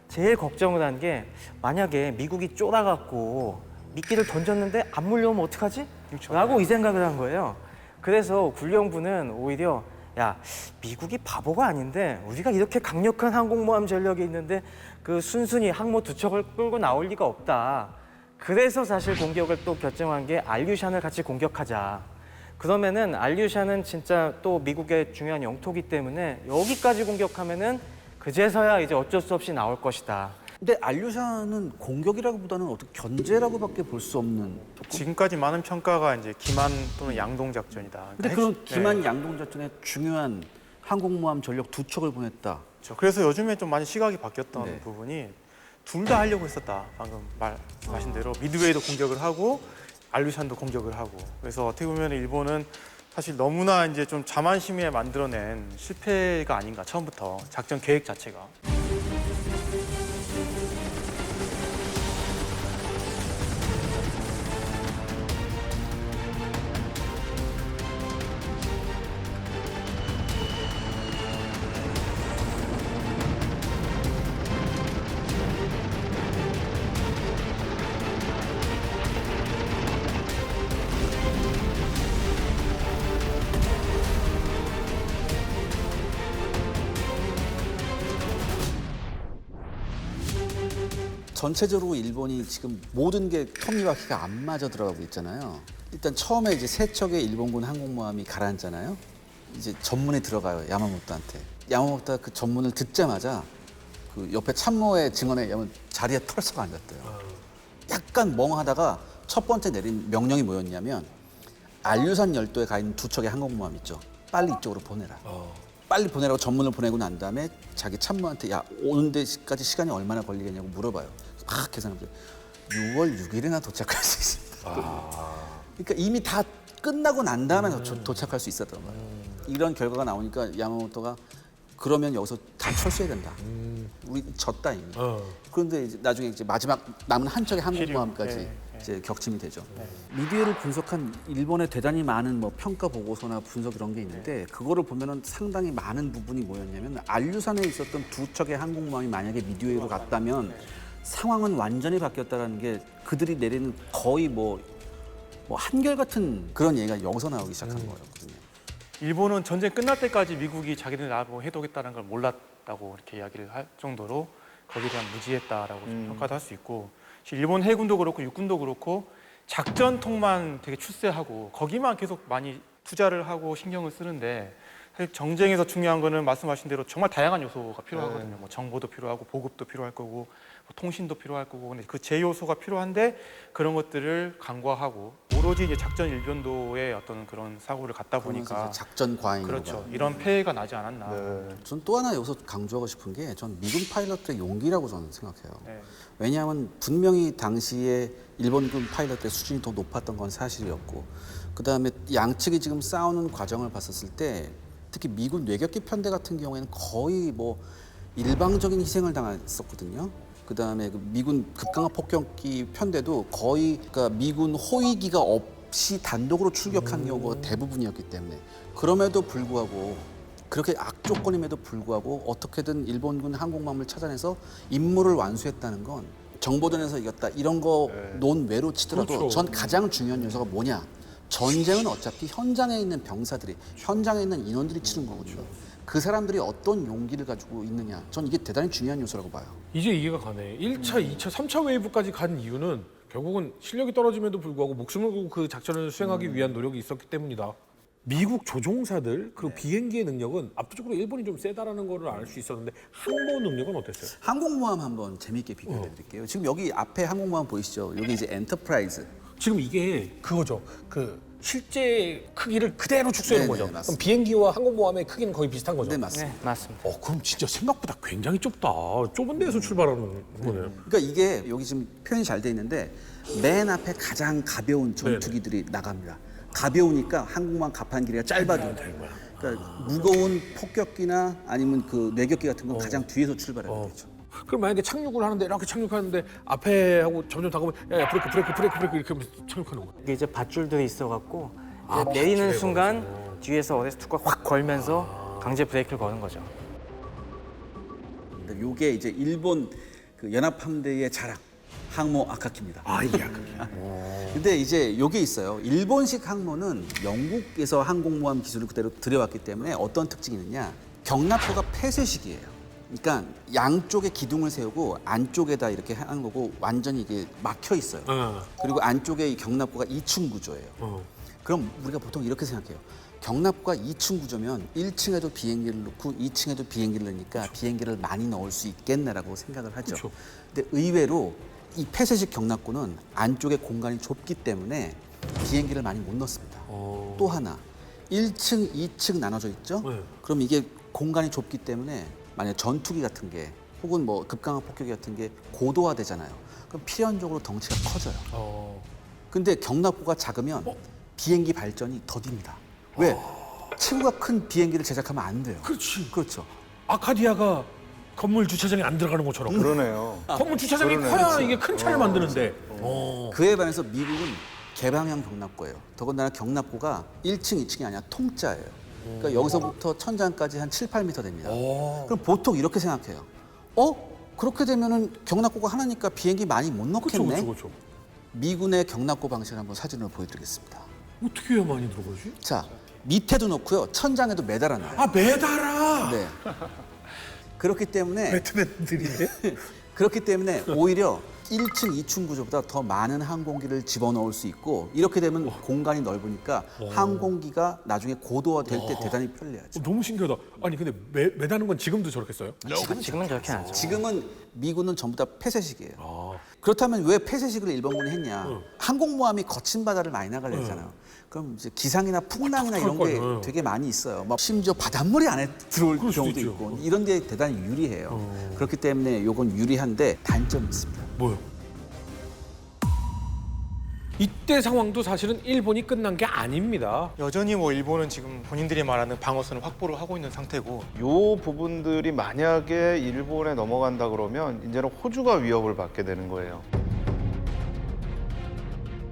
제일 걱정을 한 게 만약에 미국이 쫄아갖고 미끼를 던졌는데 안 물려오면 어떡하지? 라고 이 생각을 한 거예요. 그래서 군령부는 오히려 미국이 바보가 아닌데 우리가 이렇게 강력한 항공모함 전력이 있는데 그 순순히 항모 두 척을 끌고 나올 리가 없다. 그래서 사실 공격을 또 결정한 게 알류샨을 같이 공격하자. 그러면은 알류샨은 진짜 또 미국의 중요한 영토기 때문에 여기까지 공격하면은 그제서야 이제 어쩔 수 없이 나올 것이다. 근데 알류샤는 공격이라기보다는 어떻게 견제라고밖에 볼 수 없는. 지금까지 많은 평가가 이제 기만 또는 양동 작전이다. 근데 그러니까 그런 기만 양동 작전에 중요한 항공모함 전력 2척을 보냈다. 그렇죠. 그래서 요즘에 좀 많이 시각이 바뀌었던 네. 부분이 둘 다 하려고 했었다. 방금 말씀하신 대로 미드웨이도 공격을 하고 알류샨도 공격을 하고. 그래서 어떻게 보면 일본은 사실 너무나 이제 좀 자만심에 만들어낸 실패가 아닌가 처음부터 작전 계획 자체가. 전체적으로 일본이 지금 모든 게 톱니바퀴가 안 맞아 들어가고 있잖아요. 일단 처음에 이제 세 척의 일본군 항공모함이 가라앉잖아요. 이제 전문에 들어가요, 야마모토한테. 야마모토가 그 전문을 듣자마자 그 옆에 참모의 증언에 의하면 자리에 털썩 앉았대요. 약간 멍하다가 첫 번째 내린 명령이 뭐였냐면 알류산 열도에 가 있는 2척의 항공모함 있죠. 빨리 이쪽으로 보내라. 빨리 보내라고 전문을 보내고 난 다음에 자기 참모한테 야 오는 데까지 시간이 얼마나 걸리겠냐고 물어봐요. 막 계산하면서 6월 6일이나 도착할 수 있습니다. 그러니까 이미 다 끝나고 난 다음에 도착할 수 있었던 거예요. 이런 결과가 나오니까 야마모토가 그러면 여기서 다 철수해야 된다. 우리 졌다 이미. 그런데 이제 나중에 이제 마지막 남은 한 척의 항공모함까지 네, 이제 격침이 되죠. 미디어를 분석한 일본의 대단히 많은 뭐 평가 보고서나 분석 이런 게 있는데 그거를 보면은 상당히 많은 부분이 뭐였냐면 알류산에 있었던 2척의 항공모함이 만약에 미드웨이로 갔다면 상황은 완전히 바뀌었다라는 게 그들이 내리는 거의 뭐 한결같은 그런 얘기가 여기서 나오기 시작한 거였거든요. 일본은 전쟁 끝날 때까지 미국이 자기들 나라로 해도겠다는 걸 몰랐다고 이렇게 이야기를 할 정도로 거기에 대한 무지했다라고 좀 평가도 할 수 있고 일본 해군도 그렇고 육군도 그렇고 작전통만 되게 출세하고 거기만 계속 많이 투자를 하고 신경을 쓰는데 사실 정쟁에서 중요한 거는 말씀하신 대로 정말 다양한 요소가 필요하거든요. 뭐 정보도 필요하고 보급도 필요할 거고 뭐 통신도 필요할 거고 근데 그 제요소가 필요한데 그런 것들을 간과하고 오로지 이제 작전 일변도의 어떤 그런 사고를 갖다 보니까 작전 과잉. 그렇죠. 이런 폐해가 나지 않았나. 전 또 하나 여기서 강조하고 싶은 게 전 미군 파일럿의 용기라고 저는 생각해요. 네. 왜냐하면 분명히 당시에 일본군 파일럿의 수준이 더 높았던 건 사실이었고 그다음에 양측이 지금 싸우는 과정을 봤었을 때 특히 미군 뇌격기 편대 같은 경우에는 거의 뭐 일방적인 희생을 당했었거든요. 그다음에 그 미군 급강화 폭격기 편대도 거의 그러니까 미군 호위기가 없이 단독으로 출격한 경우가 대부분이었기 때문에 그럼에도 불구하고 그렇게 악조건임에도 불구하고 어떻게든 일본군 항공모함을 찾아내서 임무를 완수했다는 건 정보전에서 이겼다 이런 거 논외로 치더라도 그렇죠. 전 가장 중요한 요소가 뭐냐 전쟁은 어차피 현장에 있는 병사들이 현장에 있는 인원들이 치른 거거든요. 그 사람들이 어떤 용기를 가지고 있느냐 전 이게 대단히 중요한 요소라고 봐요. 이제 이해가 가네. 1차, 2차, 3차 웨이브까지 간 이유는 결국은 실력이 떨어짐에도 불구하고 목숨을 걸고 그 작전을 수행하기 위한 노력이 있었기 때문이다. 미국 조종사들 그리고 비행기의 능력은 압도적으로 일본이 좀 세다라는 거를 알 수 있었는데 항모 능력은 어땠어요? 항공모함 한번 재미있게 비교해 드릴게요. 지금 여기 앞에 항공모함 보이시죠? 여기 이제 엔터프라이즈. 지금 이게 그거죠. 그 실제 크기를 그대로 축소해 놓은 네네, 거죠. 맞습니다. 그럼 비행기와 항공모함의 크기는 거의 비슷한 거죠. 네, 맞습니다. 네, 맞습니다. 그럼 진짜 생각보다 굉장히 좁다. 좁은 데에서 출발하는 거네요. 그러니까 이게 여기 지금 표현이 잘 돼 있는데 맨 앞에 가장 가벼운 전투기들이 나갑니다. 가벼우니까 항공모함 갑판 길이가 짧아도 그러니까 무거운 폭격기나 아니면 그 뇌격기 같은 건 가장 뒤에서 출발하게 되죠. 그럼 만약에 착륙을 하는데 이렇게 착륙하는데 앞에 하고 점점 다가오면 야 브레이크 이렇게 하면서 착륙하는 거야. 이게 이제 밧줄들이 있어갖고 이제 내리는 순간 뒤에서 어디서 툭 확 걸면서 강제 브레이크를 거는 거죠. 근데 요게 이제 일본 그 연합함대의 자랑 항모 아카키입니다. 근데 이제 요게 있어요. 일본식 항모는 영국에서 항공모함 기술을 그대로 들여왔기 때문에 어떤 특징이 있느냐? 경납고가 폐쇄식이에요. 그러니까 양쪽에 기둥을 세우고 안쪽에다 이렇게 하는 거고 완전히 이게 막혀 있어요. 그리고 안쪽에 이 경납고가 2층 구조예요. 그럼 우리가 보통 이렇게 생각해요. 경납고가 2층 구조면 1층에도 비행기를 넣고 2층에도 비행기를 넣으니까 비행기를 많이 넣을 수 있겠네라고 생각을 하죠. 그쵸. 근데 의외로 이 폐쇄식 경납고는 안쪽에 공간이 좁기 때문에 비행기를 많이 못 넣습니다. 또 하나 1층, 2층 나눠져 있죠. 네. 그럼 이게 공간이 좁기 때문에 만약 전투기 같은 게 혹은 뭐 급강하 폭격기 같은 게 고도화되잖아요. 그럼 필연적으로 덩치가 커져요. 근데 경납고가 작으면 비행기 발전이 더딥니다. 왜? 체구가 큰 비행기를 제작하면 안 돼요. 그렇지. 그렇죠. 아카디아가 건물 주차장에 안 들어가는 것처럼. 그러네요. 건물 주차장이 그러네. 커야 그렇죠. 이게 큰 차를 만드는데. 그에 반해서 미국은 개방형 경납고예요. 더군다나 경납고가 1층, 2층이 아니라 통짜예요. 그러니까 여기서부터 천장까지 한 7, 8m 됩니다. 그럼 보통 이렇게 생각해요. 그렇게 되면은 경납고가 하나니까 비행기 많이 못 넣겠네. 그렇죠. 미군의 경납고 방식을 한번 사진으로 보여드리겠습니다. 어떻게 해야 많이 들어가지? 자, 밑에도 넣고요. 천장에도 매달아놔요. 아, 매달아. 네. 그렇기 때문에 배트맨들인데? 그렇기 때문에 오히려 1층, 2층 구조보다 더 많은 항공기를 집어넣을 수 있고 이렇게 되면 공간이 넓으니까 항공기가 나중에 고도화될 때 대단히 편리하죠. 너무 신기하다. 아니 근데 매다는 건 지금도 저렇게 써요? 지금은 저렇게 안 하죠. 지금은 미군은 전부 다 폐쇄식이에요. 그렇다면 왜 폐쇄식을 일본군이 했냐? 항공모함이 거친 바다를 많이 나가려잖아요. 그럼 이제 기상이나 풍랑이나 이런 게 거예요. 되게 많이 있어요. 막 심지어 바닷물이 안에 들어올 그럴 수도 경우도 있죠. 있고 이런 데 대단히 유리해요. 그렇기 때문에 이건 유리한데 단점이 있습니다. 뭐요? 이때 상황도 사실은 일본이 끝난 게 아닙니다. 여전히 뭐 일본은 지금 본인들이 말하는 방어선을 확보를 하고 있는 상태고 요 부분들이 만약에 일본에 넘어간다 그러면 이제는 호주가 위협을 받게 되는 거예요.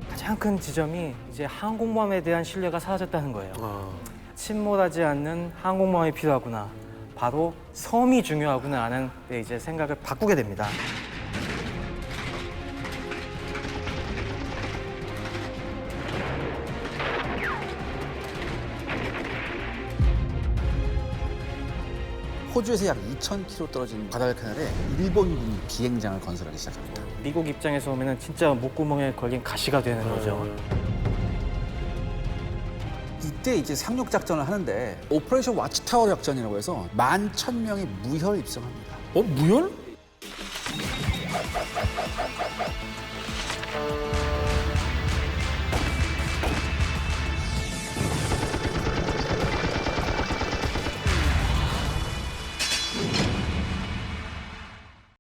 가장 큰 지점이 이제 항공모함에 대한 신뢰가 사라졌다는 거예요. 침몰하지 않는 항공모함이 필요하구나. 바로 섬이 중요하구나 하는 데 이제 생각을 바꾸게 됩니다. 호주에서 약 2,000km 떨어진 과달카날에 일본군이 비행장을 건설하기 시작합니다. 미국 입장에서 보면은 진짜 목구멍에 걸린 가시가 되는 거죠. 이때 이제 상륙 작전을 하는데 오퍼레이션 와치타워 작전이라고 해서 11,000명이 무혈 입성합니다. 무열?